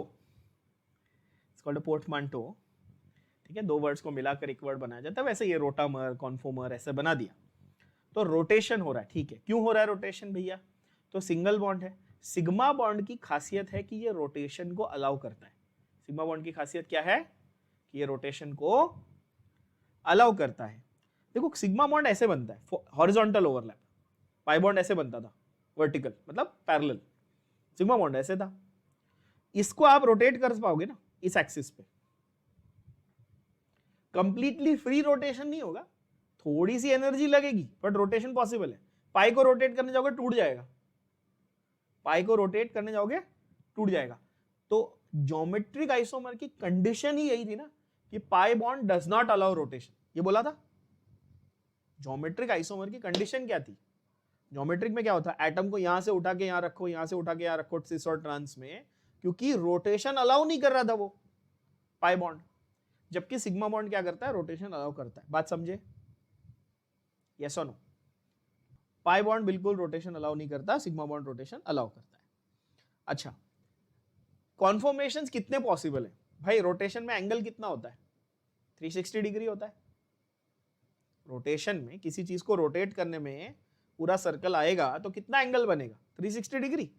it's called a portmanteau. ठीक है, दो वर्ड्स को मिलाकर एक वर्ड बनाया जाता है, वैसे ये रोटामर, कॉन्फोमर ऐसे बना दिया। तो रोटेशन हो रहा है, ठीक है, क्यों हो रहा है रोटेशन भैया? तो सिंगल बॉन्ड है। सिग्मा बॉन्ड की खासियत है कि ये रोटेशन को अलाउ करता है। सिग्मा बॉन्ड की खासियत क्या है? कि ये रोटेशन को अलाउ करता है। देखो सिग्मा बॉन्ड ऐसे बनता है, हॉरिजॉन्टल ओवरलैप। पाई बॉन्ड ऐसे बनता था, वर्टिकल मतलब पैरेलल। सिग्मा बॉन्ड ऐसे था। इसको आप रोटेट कर पाओगे ना इस एक्सिस पे, कंप्लीटली फ्री रोटेशन नहीं होगा, थोड़ी सी एनर्जी लगेगी बट रोटेशन पॉसिबल है। पाई को रोटेट करने जाओगे टूट जाएगा, पाई को रोटेट करने जाओगे टूट जाएगा। तो ज्योमेट्रिक आइसोमर की कंडीशन ही यही थी ना कि pi bond does not allow rotation, ये बोला था। ज्योमेट्रिक आइसोमर की कंडीशन क्या थी? ज्योमेट्रिक में क्या होता है, एटम को यहां से उठा के यहां रखो, यहां से उठा के यहां रखो सिस और ट्रांस में, क्योंकि रोटेशन अलाउ नहीं कर रहा था वो पाई बॉन्ड। जबकि सिग्मा बॉन्ड क्या करता है, रोटेशन अलाउ करता है। बात समझे? यस और नो? पाई बॉन्ड बिल्कुल रोटेशन अलाउ नहीं करता, सिग्मा बॉन्ड रोटेशन अलाउ करता है। अच्छा, कॉन्फॉर्मेशंस कितने पॉसिबल है भाई? रोटेशन में एंगल कितना होता है? 360 डिग्री होता है। रोटेशन में किसी चीज को रोटेट करने में पूरा सर्कल आएगा तो कितना एंगल बनेगा? 360 डिग्री।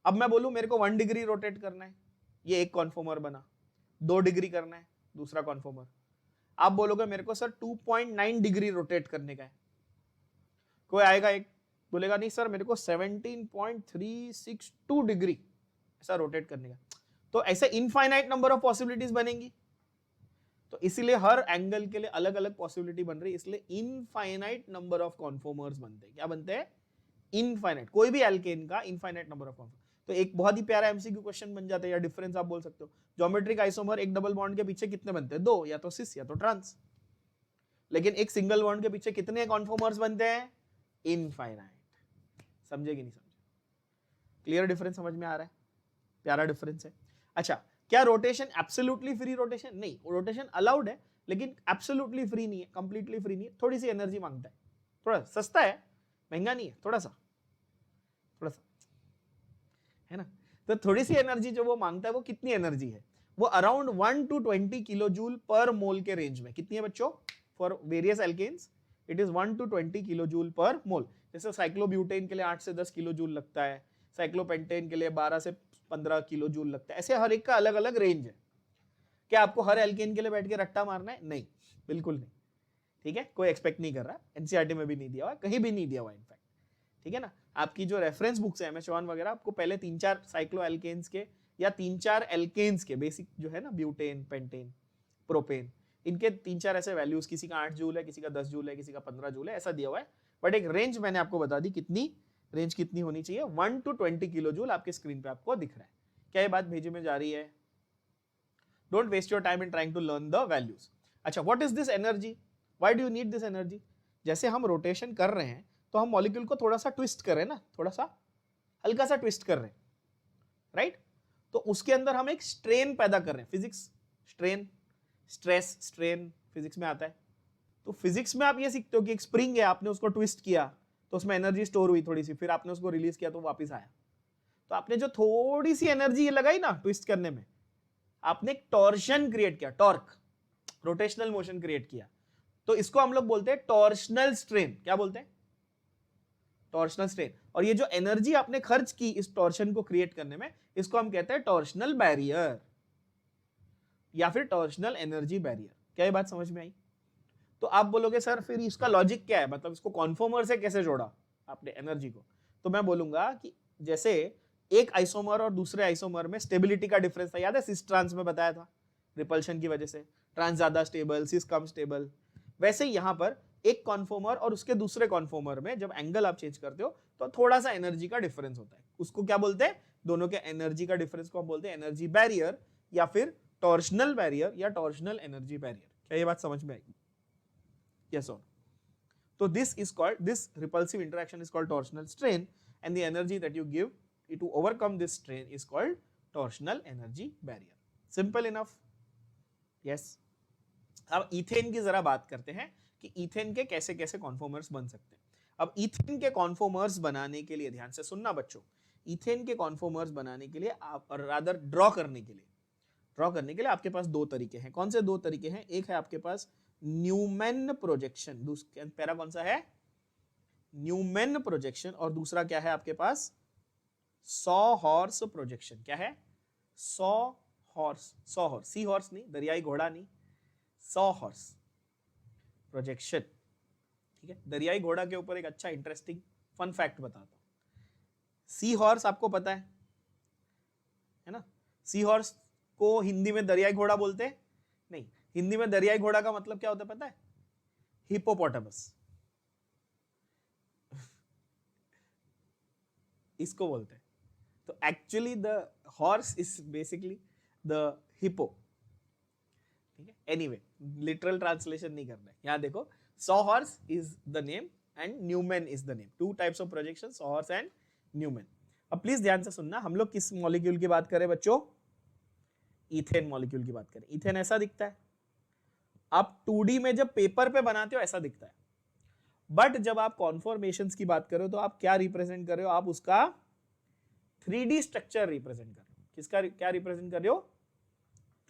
अब मैं बोलूं मेरे को 1 डिग्री रोटेट करना है, ये एक कॉन्फॉर्मर बना। 2 डिग्री करना है, दूसरा कॉन्फॉर्मर। आप बोलोगे मेरे को सर 2.9 डिग्री रोटेट करने का है। कोई आएगा एक बोलेगा नहीं सर मेरे को 17.362 डिग्री ऐसा रोटेट करने का। तो ऐसे इनफाइनाइट नंबर ऑफ पॉसिबिलिटीज बनेंगी। तो इसीलिए हर एंगल के लिए अलग अलग पॉसिबिलिटी बन रही है, इसलिए इनफाइनाइट नंबर ऑफ कॉन्फॉर्मर्स बनते हैं। क्या बनते हैं? इनफाइनाइट। कोई भी एल्केन का इनफाइनाइट नंबर ऑफ कॉन्फॉर्मर। तो एक बहुत ही प्यारा एमसीक्यू क्वेश्चन बन जाता है, या डिफरेंस आप बोल सकते हो। ज्योमेट्रिक आइसोमर एक डबल बॉन्ड के पीछे कितने बनते हैं? 2, या तो सिस या तो ट्रांस। लेकिन एक सिंगल बॉन्ड के पीछे कितने कॉन्फॉर्मर्स बनते हैं? इनफाइनाइट। समझे कि नहीं समझे? क्लियर डिफरेंस समझ में आ रहा है? प्यारा डिफरेंस है। अच्छा, क्या रोटेशन एब्सोल्युटली फ्री रोटेशन? नहीं, रोटेशन अलाउड है लेकिन एब्सोल्युटली फ्री नहीं है, कंप्लीटली फ्री नहीं है, थोड़ी सी एनर्जी मांगता है। थोड़ा सस्ता है, महंगा नहीं है, थोड़ा सा है ना। तो थोड़ी सी एनर्जी जो वो मांगता है, वो कितनी एनर्जी है? वो around 1 to 20 kilo joule per मोल के रेंज में। कितनी है बच्चों? For various alkanes it is 1 to 20 kilo joule per mole. जैसे साइक्लोब्यूटेन के लिए 8 से 10 किलो जूल लगता है, साइक्लोपेंटेन के लिए 12 से 15 किलो जूल लगता है। ऐसे हर एक का अलग अलग रेंज है। क्या आपको हर एल्केन के लिए बैठ के रट्टा मारना है? नहीं, बिल्कुल नहीं। ठीक है, कोई एक्सपेक्ट नहीं कर रहा, एनसीईआरटी में भी नहीं दिया हुआ, कहीं भी नहीं दिया हुआ इनफैक्ट। ठीक है ना। आपकी जो रेफरेंस बुक्स है MS चौहान वगैरह, आपको पहले 3-4 साइक्लो एल्केन्स के या 3-4 एल्केन्स के बेसिक जो है ना, ब्यूटेन, पेंटेन, प्रोपेन, इनके 3-4 ऐसे वैल्यूज, किसी का 8 जूल है, किसी का 10 जूल है, किसी का 15 जूल है, ऐसा दिया हुआ है। बट एक रेंज मैंने आपको बता दी, कितनी रेंज कितनी होनी चाहिए? 1 to 20 किलो जूल आपके स्क्रीन पे आपको दिख रहा है। क्या ये बात भेजे में जा रही है? Don't waste your time in trying to learn the values. अच्छा, what is this energy? Why do you need this energy? जैसे हम रोटेशन कर रहे हैं तो हम मॉलिक्यूल को थोड़ा सा ट्विस्ट कर रहे हैं ना, थोड़ा सा हल्का सा ट्विस्ट कर रहे हैं, राइट? तो उसके अंदर हम एक स्ट्रेन पैदा कर रहे हैं। Physics, strain, stress, strain physics में आता है। तो फिजिक्स में आप ये सीखते हो कि एक स्प्रिंग है, आपने उसको ट्विस्ट किया तो उसमें एनर्जी स्टोर हुई थोड़ी सी, फिर आपने उसको रिलीज किया तो वापस आया। तो आपने जो थोड़ी सी एनर्जी लगाई ना ट्विस्ट करने में, आपने एक टॉर्शन क्रिएट किया, टॉर्क, रोटेशनल मोशन क्रिएट किया। तो इसको हम लोग बोलते हैं टॉर्शनल स्ट्रेन। क्या बोलते हैं? Torsional strain. और ये जो एनर्जी आपने खर्च की इस टॉर्शन को क्रिएट करने में, इसको हम कहते हैं टॉर्शनल बैरियर या फिर टॉर्शनल एनर्जी बैरियर। क्या ये बात समझ में आई? तो आप बोलोगे सर फिर इसका लॉजिक क्या है, मतलब इसको कॉन्फॉर्मर से कैसे जोड़ा आपने एनर्जी को? तो मैं बोलूंगा कि जैसे एक आइसोमर और दूसरे आइसोमर में स्टेबिलिटी का डिफरेंस था, याद है? सिस ट्रांस में बताया था, रिपल्शन की वजह से ट्रांस ज्यादा स्टेबल, सिस कम स्टेबल। वैसे यहां पर एक कॉन्फॉर्मर और उसके दूसरे कॉन्फॉर्मर में जब एंगल आप चेंज करते हो तो थोड़ा सा एनर्जी का डिफरेंस होता है। उसको क्या बोलते हैं? दोनों के एनर्जी का डिफरेंस को हम बोलते हैं एनर्जी बैरियर या फिर टॉर्शनल बैरियर या टॉर्शनल एनर्जी बैरियर। क्या ये बात समझ में आई? Yes or no? So this repulsive interaction is called torsional strain, and the energy that you give to overcome this strain is called torsional energy barrier. Simple enough, yes. अब ethane की जरा बात करते हैं कि इथेन के कैसे कैसे कॉन्फॉर्मर्स बन सकते हैं। अब इथेन के कॉन्फॉर्मर्स बनाने के लिए ध्यान से सुनना बच्चों, इथेन के कॉन्फॉर्मर्स बनाने के लिए आप रादर ड्रॉ करने के लिए आपके पास दो तरीके हैं। कौन से दो तरीके हैं? एक है आपके पास न्यूमैन प्रोजेक्शन, पहला कौन सा है? न्यूमैन प्रोजेक्शन, और दूसरा क्या है आपके पास? Saw horse projection. क्या है? सॉ हॉर्स, सी हॉर्स नहीं, दरियाई घोड़ा नहीं, सॉ हॉर्स प्रोजेक्शन। ठीक है, दरियाई घोड़ा के ऊपर एक अच्छा इंटरेस्टिंग फन फैक्ट बताता हूं। सी हॉर्स आपको पता है ना? सी हॉर्स को हिंदी में दरियाई घोड़ा बोलते हैं? नहीं, हिंदी में दरियाई घोड़ा का मतलब क्या होता है पता है? हिपोपोटामस इसको बोलते हैं। तो actually the horse is basically the hippo. ठीक है, एनीवे लिटरल ट्रांसलेशन नहीं करना है। यहां देखो, sawhorse is the name and Newman is the name. Two types of projection, sawhorse and Newman. अब प्लीज ध्यान से सुनना, हम लोग किस मॉलिक्यूल की बात करें बच्चों? इथेन मॉलिक्यूल की बात करें। इथेन ऐसा दिखता है, आप 2D में जब पेपर पे बनाते हो ऐसा दिखता है, बट जब आप कॉन्फॉर्मेशंस की बात करो तो आप क्या रिप्रेजेंट कर रहे हो? आप उसका 3D स्ट्रक्चर रिप्रेजेंट कर रहे हो। किसका क्या रिप्रेजेंट कर रहे हो?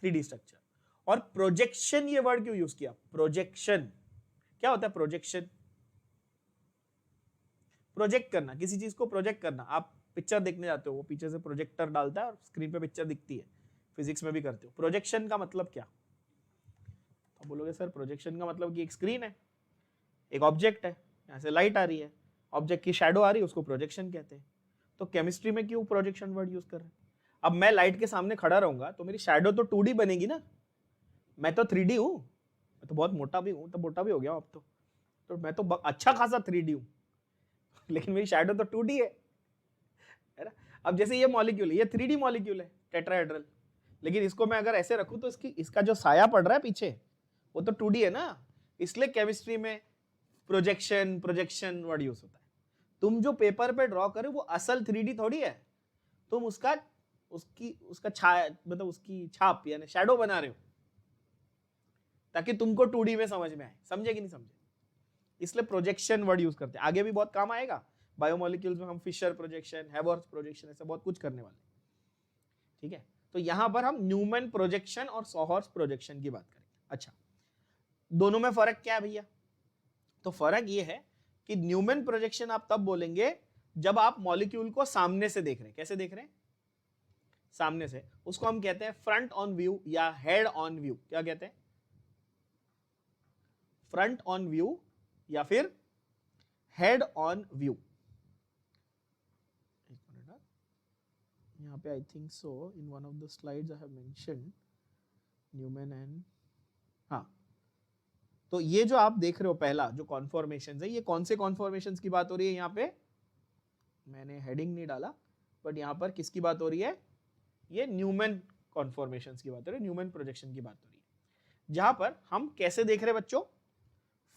3D structure. और प्रोजेक्शन ये वर्ड क्यों यूज किया? प्रोजेक्शन क्या होता है? प्रोजेक्शन प्रोजेक्ट करना, किसी चीज को प्रोजेक्ट करना। आप पिक्चर देखने जाते हो, वो पीछे से प्रोजेक्टर डालता है और स्क्रीन पे पिक्चर दिखती है। फिजिक्स में भी करते हो। प्रोजेक्शन का मतलब क्या? तो बोलोगे सर प्रोजेक्शन का मतलब कि एक स्क्रीन है, एक ऑब्जेक्ट है, यहां से लाइट आ रही है, ऑब्जेक्ट की शैडो आ रही है, उसको प्रोजेक्शन कहते हैं। तो केमिस्ट्री में क्यों प्रोजेक्शन वर्ड यूज कर रहे हैं? अब मैं लाइट के सामने खड़ा रहूंगा तो मेरी शैडो तो 2D बनेगी ना, मैं तो 3D हूं, मैं तो बहुत मोटा भी हूं, तो मोटा भी हो गया अब तो मैं तो अच्छा खासा 3D हूं लेकिन मेरी शैडो तो 2D है ना? अब जैसे ये मॉलिक्यूल है, ये 3D मॉलिक्यूल है, टेट्राहेड्रल, लेकिन इसको मैं अगर ऐसे रखूं तो इसका जो साया पड़ रहा है पीछे वो तो 2D है ना। इसलिए केमिस्ट्री में प्रोजेक्शन वर्ड यूज होता है। तुम जो पेपर पे ड्रॉ करे वो असल 3D थोड़ी है, तुम उसका छाया मतलब उसकी छाप यानी शैडो बना रहे हो ताकि तुमको 2D में समझ में आए। समझे कि नहीं समझे? इसलिए प्रोजेक्शन वर्ड यूज करते हैं। आगे भी बहुत काम आएगा बायोमोलिक्यूल्स में, हम फिशर प्रोजेक्शन, हैवर्थ प्रोजेक्शन, ऐसा बहुत कुछ करने वाले। ठीक है, तो यहां पर हम न्यूमैन प्रोजेक्शन और सॉ हॉर्स प्रोजेक्शन की बात करेंगे। अच्छा, दोनों में फर्क क्या है भैया? तो फर्क ये है कि न्यूमैन प्रोजेक्शन आप तब बोलेंगे जब आप मॉलिक्यूल को सामने से देख रहे हैं। कैसे देख रहे हैं? सामने से। उसको हम कहते हैं फ्रंट ऑन व्यू या हेड ऑन व्यू। क्या कहते हैं? फ्रंट ऑन व्यू या फिर हेड ऑन व्यू। यहाँ पे I think so in one of the slides I have mentioned Newman and, हाँ, तो ये जो आप देख रहे हो पहला जो कॉन्फॉर्मेशंस है, ये कौन से कॉन्फॉर्मेशंस की बात हो रही है? यहाँ पे मैंने हेडिंग नहीं डाला, बट यहाँ पर किसकी बात हो रही है? ये न्यूमैन कॉन्फॉर्मेशंस की बात हो रही है, न्यूमैन प्रोजेक्शन की बात हो रही है, जहां पर हम कैसे देख रहे हैं बच्चों?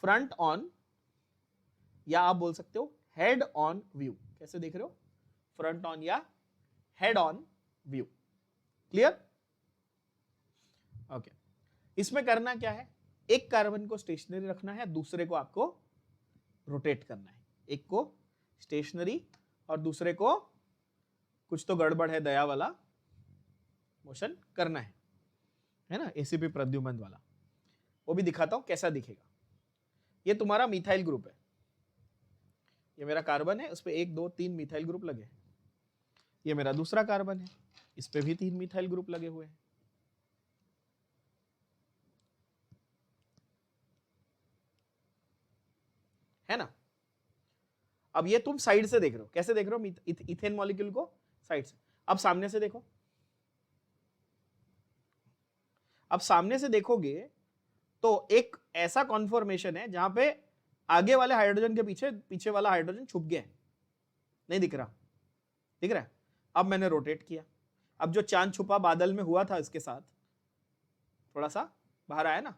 फ्रंट ऑन, या आप बोल सकते हो हेड ऑन व्यू। कैसे देख रहे हो? फ्रंट ऑन या head on view. Clear? Okay, इसमें करना क्या है? एक कार्बन को स्टेशनरी रखना है, दूसरे को आपको रोटेट करना है। एक को स्टेशनरी और दूसरे को कुछ तो गड़बड़ है दया वाला मोशन करना है ना, एसीपी प्रद्युमन वाला। वो भी दिखाता हूं कैसा दिखेगा। ये तुम्हारा मिथाइल ग्रुप है, ये मेरा कार्बन है, उस पे 1 2 3 मिथाइल ग्रुप लगे। ये मेरा दूसरा कार्बन है, इस पे भी 3 मिथाइल ग्रुप लगे हुए हैं। है ना? अब ये तुम साइड से देख रहे हो। कैसे देख रहे हो इथेन मॉलिक्यूल को? साइड से। अब सामने से देखो, अब सामने से देखोगे तो एक ऐसा कॉन्फॉर्मेशन है जहां पे आगे वाले हाइड्रोजन के पीछे पीछे वाला हाइड्रोजन छुप गया है, नहीं दिख रहा। दिख रहा है? अब मैंने रोटेट किया, अब जो चांद छुपा बादल में हुआ था इसके साथ थोड़ा सा बाहर आया ना।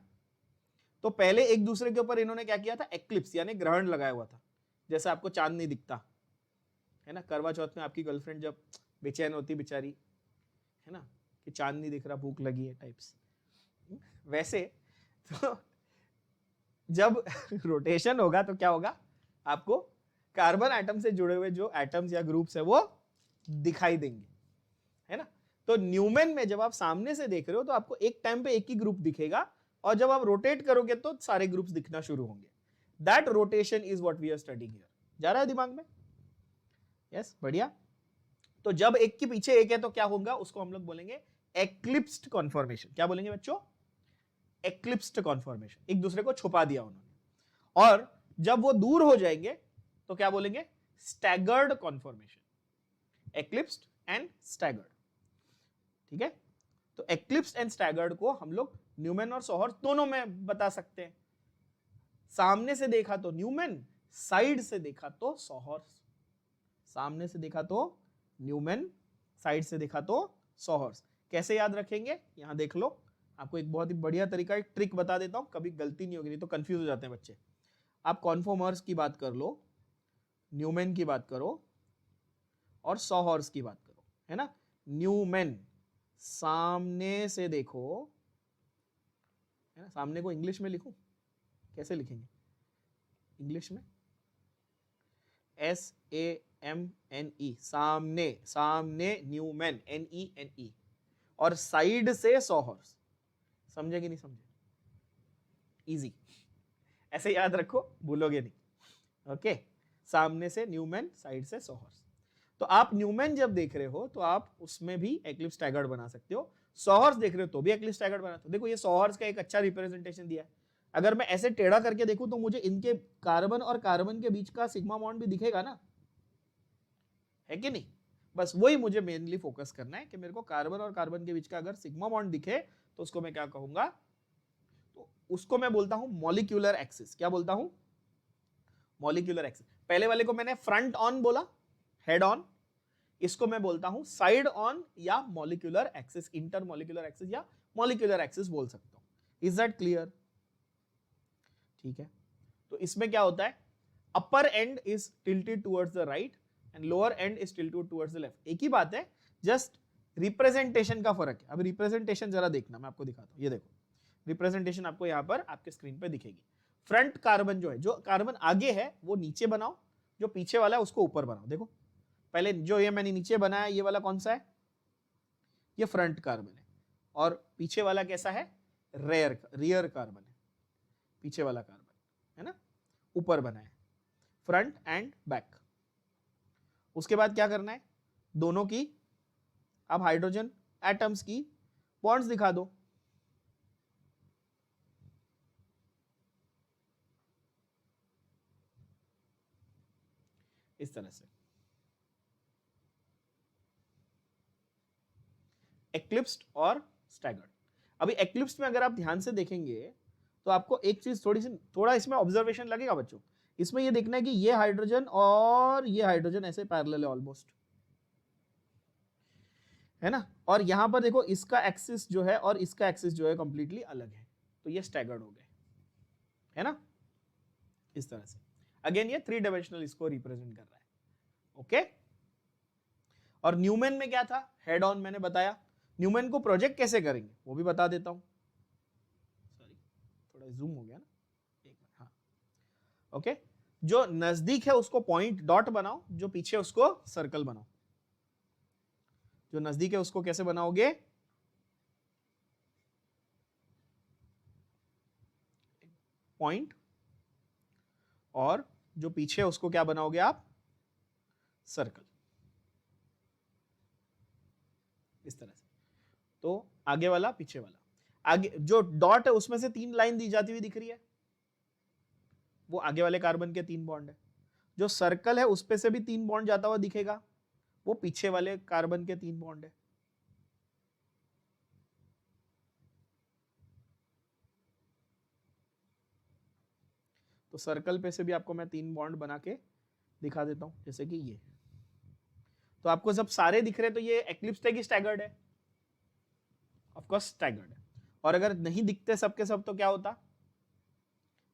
तो पहले एक दूसरे के ऊपर इन्होंने क्या किया था? एक्लिप्स यानी ग्रहण लगाया हुआ था, जैसे आपको चांद नहीं दिखता है ना। करवा चौथ में आपकी गर्लफ्रेंड जब बेचैन होती बेचारी, है ना, कि चांद नहीं दिख रहा, भूख लगी है टाइप्स। वैसे तो जब रोटेशन होगा तो क्या होगा, आपको कार्बन एटम से जुड़े हुए जो एटम्स या ग्रुप्स है वो दिखाई देंगे, है ना। तो न्यूमेन में जब आप सामने से देख रहे हो तो आपको एक टाइम पे एक ही ग्रुप दिखेगा, और जब आप रोटेट करोगे तो सारे ग्रुप्स दिखना शुरू होंगे। That rotation is what we are studying here. जा रहा है दिमाग में? यस, बढ़िया। तो जब एक के पीछे एक है तो क्या होगा, उसको हम लोग बोलेंगे एक्लिप्स्ड कॉन्फॉर्मेशन। क्या बोलेंगे बच्चों? एक्लिप्स्ड कॉन्फॉर्मेशन, एक दूसरे को छुपा दिया उन्होंने। और जब वो दूर हो जाएंगे तो क्या बोलेंगे? Staggered conformation. Eclipsed and staggered, ठीक है। तो एक्लिप्स्ड एंड स्टैगर्ड को हम लोग न्यूमेन और सोहर्स दोनों में बता सकते हैं। सामने से देखा तो न्यूमेन, साइड से देखा तो सोहर्स। सामने से देखा तो न्यूमेन, साइड से देखा तो सोहर्स। कैसे याद रखेंगे, यहां देख लो, आपको एक बहुत ही बढ़िया तरीका, एक ट्रिक बता देता हूं, कभी गलती नहीं होगी, नहीं तो कंफ्यूज हो जाते हैं बच्चे। आप कॉन्फॉर्मर्स की बात कर लो, न्यूमेन की बात करो और सोहर्स की बात करो, है ना। न्यूमेन सामने से देखो, है ना। सामने को इंग्लिश में लिखूं, कैसे लिखेंगे इंग्लिश में? SAMNE, सामने, सामने न्यूमेन, NENE। और साइड से सोहर्स। समझे कि नहीं समझे? इजी, ऐसे याद रखो, भूलोगे नहीं। ओके, सामने से न्यूमेन, साइड से सोहर्स। तो आप न्यूमेन जब देख रहे हो तो आप उसमें भी एक्लिप्स स्टैगर्ड बना सकते हो, सोहर्स देख रहे हो तो भी एक्लिप्स स्टैगर्ड बना। तो देखो ये सोहर्स का एक अच्छा रिप्रेजेंटेशन दिया है। अगर मैं ऐसे टेढ़ा करके देखूं तो मुझे इनके कार्बन और कार्बन के बीच का सिग्मा बॉन्ड भी दिखेगा ना, है कि नहीं? बस वही मुझे मेनली फोकस करना है कि मेरे को कार्बन और कार्बन के बीच का अगर सिग्मा बॉन्ड दिखे तो उसको मैं क्या कहूंगा, तो उसको मैं बोलता हूं मॉलिक्यूलर एक्सिस। क्या बोलता हूं? Molecular axis. पहले वाले को मैंने फ्रंट ऑन बोला, हेड ऑन। इसको मैं बोलता हूं साइड ऑन या molecular axis, inter molecular axis या मॉलिक्यूलर एक्सिस बोल सकता हूं। Is that clear? ठीक है। तो इसमें क्या होता है, upper end is tilted towards the right and lower end is tilted towards the left. एक ही बात है, जस्ट रिप्रेजेंटेशन का फर्क है। अब रिप्रेजेंटेशन जरा देखना, मैं आपको दिखाता हूं। ये देखो, रिप्रेजेंटेशन आपको यहां पर आपके स्क्रीन पे दिखेगी। फ्रंट कार्बन जो है, जो कार्बन आगे है वो नीचे बनाओ, जो पीछे वाला है उसको ऊपर बनाओ। देखो पहले जो ये मैंने नीचे बनाया, ये वाला कौन सा है? ये फ्रंट कार्बन है। और पीछे वाला कैसा है? रियर कार्बन है। पीछे वाला कार्बन, है ना, ऊपर बना है, फ्रंट एंड बैक। उसके बाद क्या करना है, दोनों की अब हाइड्रोजन एटम्स की बॉन्ड्स दिखा दो। इस तरह से एक्लिप्स्ड और स्टैगर्ड। अभी एक्लिप्स्ड में अगर आप ध्यान से देखेंगे तो आपको एक चीज थोड़ा इसमें ऑब्जर्वेशन लगेगा बच्चों। इसमें ये देखना है कि ये हाइड्रोजन और ये हाइड्रोजन ऐसे पैरेलल है ऑलमोस्ट, है ना। और यहां पर देखो इसका एक्सिस जो है और इसका एक्सिस जो है कंप्लीटली अलग है, तो ये स्टैगर्ड हो गए, है ना। इस तरह से अगेन ये 3 डायमेंशनल इसको रिप्रेजेंट कर रहा है। ओके। और न्यूमेन में क्या था, हेड ऑन मैंने बताया। न्यूमेन को प्रोजेक्ट कैसे करेंगे वो भी बता देता हूं। सॉरी, थोड़ा जूम हो गया ना, एक मिनट। हाँ, ओके। जो नजदीक है उसको पॉइंट डॉट बनाओ, जो पीछे उसको सर्कल बनाओ। जो नजदीक है उसको कैसे बनाओगे, पॉइंट, और जो पीछे उसको क्या बनाओगे आप, सर्कल। इस तरह से। तो आगे वाला पीछे वाला, आगे जो डॉट है उसमें से 3 लाइन दी जाती हुई दिख रही है, वो आगे वाले कार्बन के 3 बॉन्ड है। जो सर्कल है उस पे से भी 3 बॉन्ड जाता हुआ दिखेगा, वो पीछे वाले कार्बन के 3 बॉन्ड है। तो सर्कल पे से भी आपको मैं 3 बॉन्ड बना के दिखा देता हूं, जैसे कि ये। तो आपको जब सारे दिख रहे हैं तो ये एक्लिप्स्ड है कि स्टैगर्ड है? ऑफ कोर्स स्टैगर्ड है। और अगर नहीं दिखते सबके सब तो क्या होता,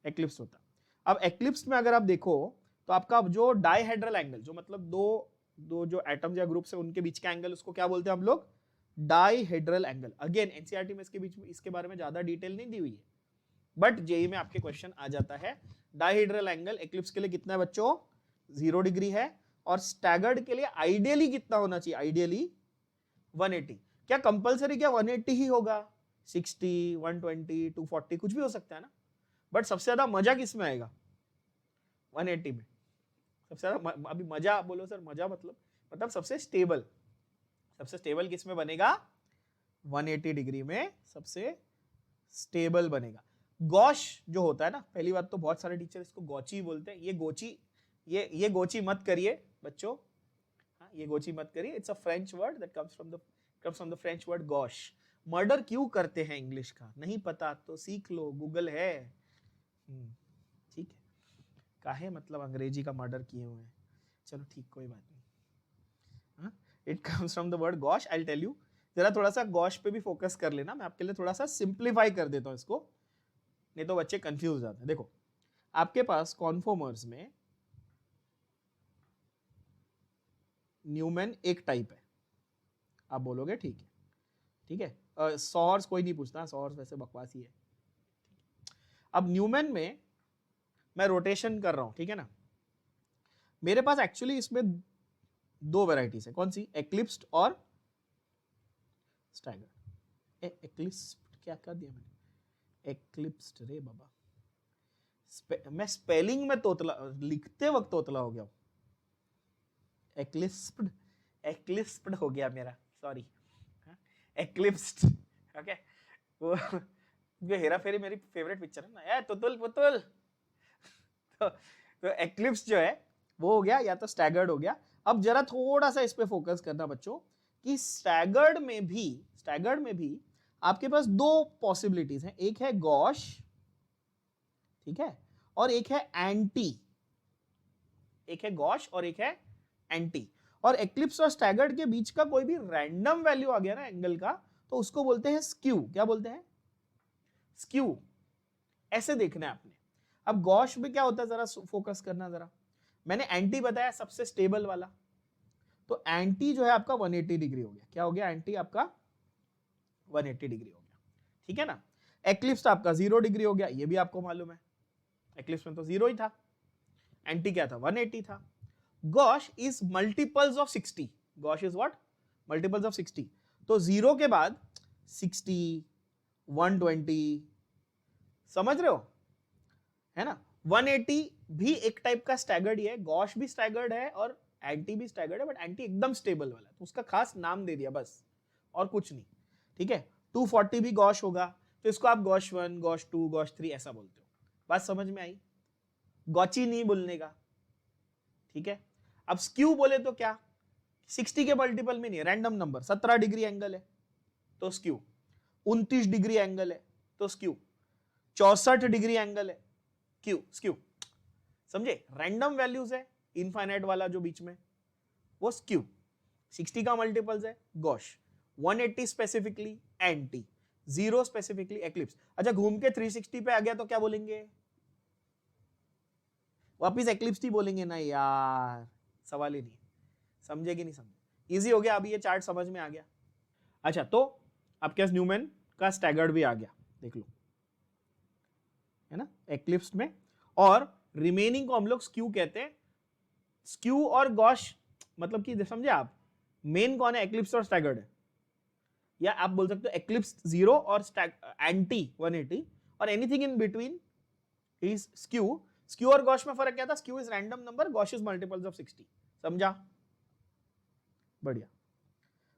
एक्लिप्स होता। अब एक्लिप्स में अगर आप देखो तो आपका जो डाइहेड्रल एंगल, जो मतलब दो जो एटम्स या ग्रुप्स है उनके बीच का एंगल, उसको क्या बोलते हैं हम लोग, डाइहेड्रल एंगल। अगेन एनसीईआरटी में इसके बीच में इसके बारे में ज्यादा डिटेल नहीं दी हुई है, बट जेई में आपके क्वेश्चन आ जाता है। डाइहेड्रल एंगल एक्लिप्स के लिए कितना है बच्चों? 0 डिग्री है। और स्टैगर्ड के लिए आइडियली कितना होना चाहिए? आइडियली 180। क्या कंपलसरी क्या 180 ही होगा? 60, 120, 240 कुछ भी हो सकता है ना, बट सबसे ज्यादा मजा किस में आएगा? 180 में सबसे ज्यादा। अभी मजा बोलो सर, मजा मतलब सबसे स्टेबल किस में बनेगा? 180 डिग्री में सबसे स्टेबल बनेगा। गॉश जो होता है ना, पहली बात तो बहुत सारे टीचर इसको गोची बोलते हैं। ये गोची मत करिए बच्चों, हाँ, ये गोची मत करिए। It's a French word that comes from the French word gosh. Murder क्यों करते हैं इंग्लिश का नहीं पता तो सीख लो, गूगल है। ठीक है, काहे मतलब अंग्रेजी का मर्डर किए हुए हैं। चलो ठीक, कोई बात नहीं। It comes from the word gauche. I will tell you, जरा थोड़ा सा गॉश पे भी फोकस कर लेना। मैं आपके लिए थोड़ा सा सिंप्लीफाई कर देता हूं इसको, नहीं तो बच्चे कंफ्यूज हो जाते हैं। देखो, आपके पास कॉन्फॉर्मर्स में न्यूमैन एक टाइप है, आप बोलोगे ठीक है, ठीक है। सॉर्स कोई नहीं पूछता, सॉर्स वैसे बकवास ही है। अब न्यूमैन में मैं रोटेशन कर रहा हूं, ठीक है ना। मेरे पास एक्चुअली इसमें 2 वैरायटीज है। कौन सी? एक्लिप्स्ड और स्टैगर्ड। एक्लिप्स्ड क्या कर दिया मैंने? एक्लिप्स्ड रे बाबा, मैं स्पेलिंग में तोतला, लिखते वक्त तोतला हो गया। एक्लिप्स्ड हो गया मेरा, सॉरी। एक्लिप्स्ड, ओके। वो जो हेरा फेरी मेरी फेवरेट पिक्चर है ना, यार तुतुल पुतुल। तो एक्लिप्स जो है वो हो गया, या तो स्टैगर्ड हो गया। अब जरा थोड़ा सा इस पे फोकस करना बच्चों, कि स्टैगर्ड में भी आपके पास 2 पॉसिबिलिटीज हैं। एक है गॉश, ठीक है, और एक है एंटी। एक है गॉश और एक है एंटी। और एक्लिप्स और स्टैगर्ड के बीच का कोई भी रैंडम वैल्यू आ गया ना एंगल का, तो उसको बोलते हैं स्क्यू। क्या बोलते हैं? स्क्यू। ऐसे देखना है आपने। अब गॉश में क्या होता है, जरा फोकस करना जरा। मैंने एंटी बताया सबसे स्टेबल वाला, तो एंटी जो है आपका 180 डिग्री हो गया। क्या हो गया? एंटी आपका 180 डिग्री हो गया, ठीक है ना। एक्लिप्स आपका 0 डिग्री हो गया, ये भी आपको मालूम है, एक्लिप्स में तो 0 ही था। एंटी क्या था? 180 था। Gosh is multiples of 60। Gosh is what? Multiples of 60। तो 0 के बाद 60, 120, समझ रहे हो, है ना। 180 भी एक टाइप का स्टैगर्ड ही है, गॉश भी स्टैगर्ड है और एंटी भी स्टैगर्ड है, बट एंटी एकदम स्टेबल वाला, तो उसका खास नाम दे दिया बस, और कुछ नहीं, ठीक है। 240 भी गॉश होगा, तो इसको आप गॉश 1, गॉश 2, गॉश 3 ऐसा बोलते हो। बात समझ में आई? गॉची नहीं बोलने का, ठीक है। अब स्क्यू बोले तो क्या? 60 के मल्टीपल में नहीं, रैंडम नंबर। 17 डिग्री एंगल है तो स्क्यू, 29 डिग्री एंगल है तो स्क्यू, 64 डिग्री एंगल है क्यू, स्क्यू। समझे? रैंडम वैल्यूज है, इनफाइनाइट वाला जो बीच में, वो स्क्यू। 60 का मल्टीपल्स है gosh, 180 specifically anti, 0 specifically eclipse. अच्छा, घूम के 360 पे आ गया तो क्या बोलेंगे? वापिस एक्लिप्स ही बोलेंगे ना यार, सवाल ही नहीं। समझे कि नहीं समझे? इजी हो गया, अभी ये चार्ट समझ में आ गया। अच्छा, तो आपके पास न्यूमैन का स्टैगर्ड भी आ गया, देख लो, है ना, एक्लिप्स में। और रिमेनिंग को हम लोग स्क्यू कहते हैं। स्क्यू और गॉश मतलब कि समझे आप, मेन कौन है? एक्लिप्स और स्टैगर्ड है। या आप बोल सकते हो एक्लिप्स 0 और एंटी 180, और anything in between is skew. Skew और गॉश में फर्क क्या था? Skew is random number, gauche is multiples of 60। समझा? बढ़िया।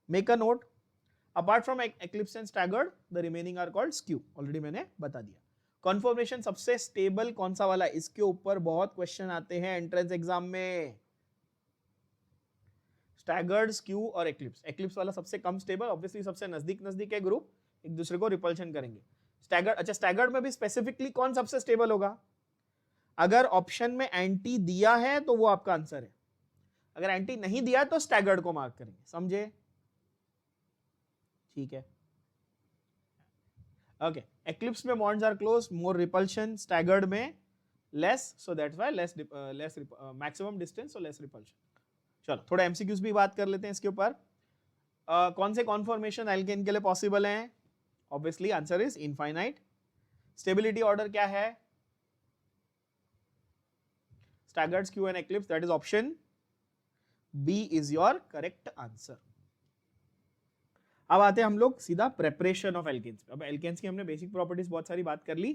Make a note, apart from eclipse and staggered the remaining are called skew. Already मैंने बता दिया। कन्फर्मेशन सबसे स्टेबल कौन सा वाला? इसके ऊपर बहुत क्वेश्चन आते हैं एंट्रेंस एग्जाम में। स्टैगर्ड, स्क्यू और एक्लिप्स। एक्लिप्स वाला सबसे कम स्टेबल, ऑब्वियसली सबसे नजदीक है ग्रुप, एक दूसरे को रिपल्शन करेंगे। स्टैगर्ड, अच्छा स्टैगर्ड में भी स्पेसिफिकली कौन सबसे स्टेबल होगा? अगर ऑप्शन में एंटी दिया है तो वो आपका आंसर है, अगर एंटी नहीं दिया तो स्टैगर्ड को मार्क करेंगे। समझे? ठीक है, ओके। एक्लिप्स में bonds are close, more repulsion. Staggered में less, so that's why maximum distance, so less repulsion. चलो थोड़ा एमसीक्यूज भी बात कर लेते हैं इसके ऊपर। कौन से कॉन्फॉर्मेशन एल्केन के लिए पॉसिबल हैं? Obviously answer is infinite. Stability order क्या है? Staggered, skew and eclipse. That is option B is your correct answer. अब आते हैं हम लोग सीधा प्रेपरेशन ऑफ एल्केन्स. अब एल्केन्स की हमने बेसिक प्रॉपर्टीज बहुत सारी बात कर ली.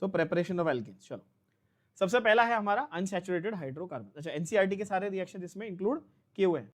So preparation of alkanes. चलो, सबसे पहला है हमारा अनसैचुरेटेड हाइड्रोकार्बन. अच्छा, एनसीईआरटी के सारे रिएक्शन इसमें इंक्लूड किए हुए हैं.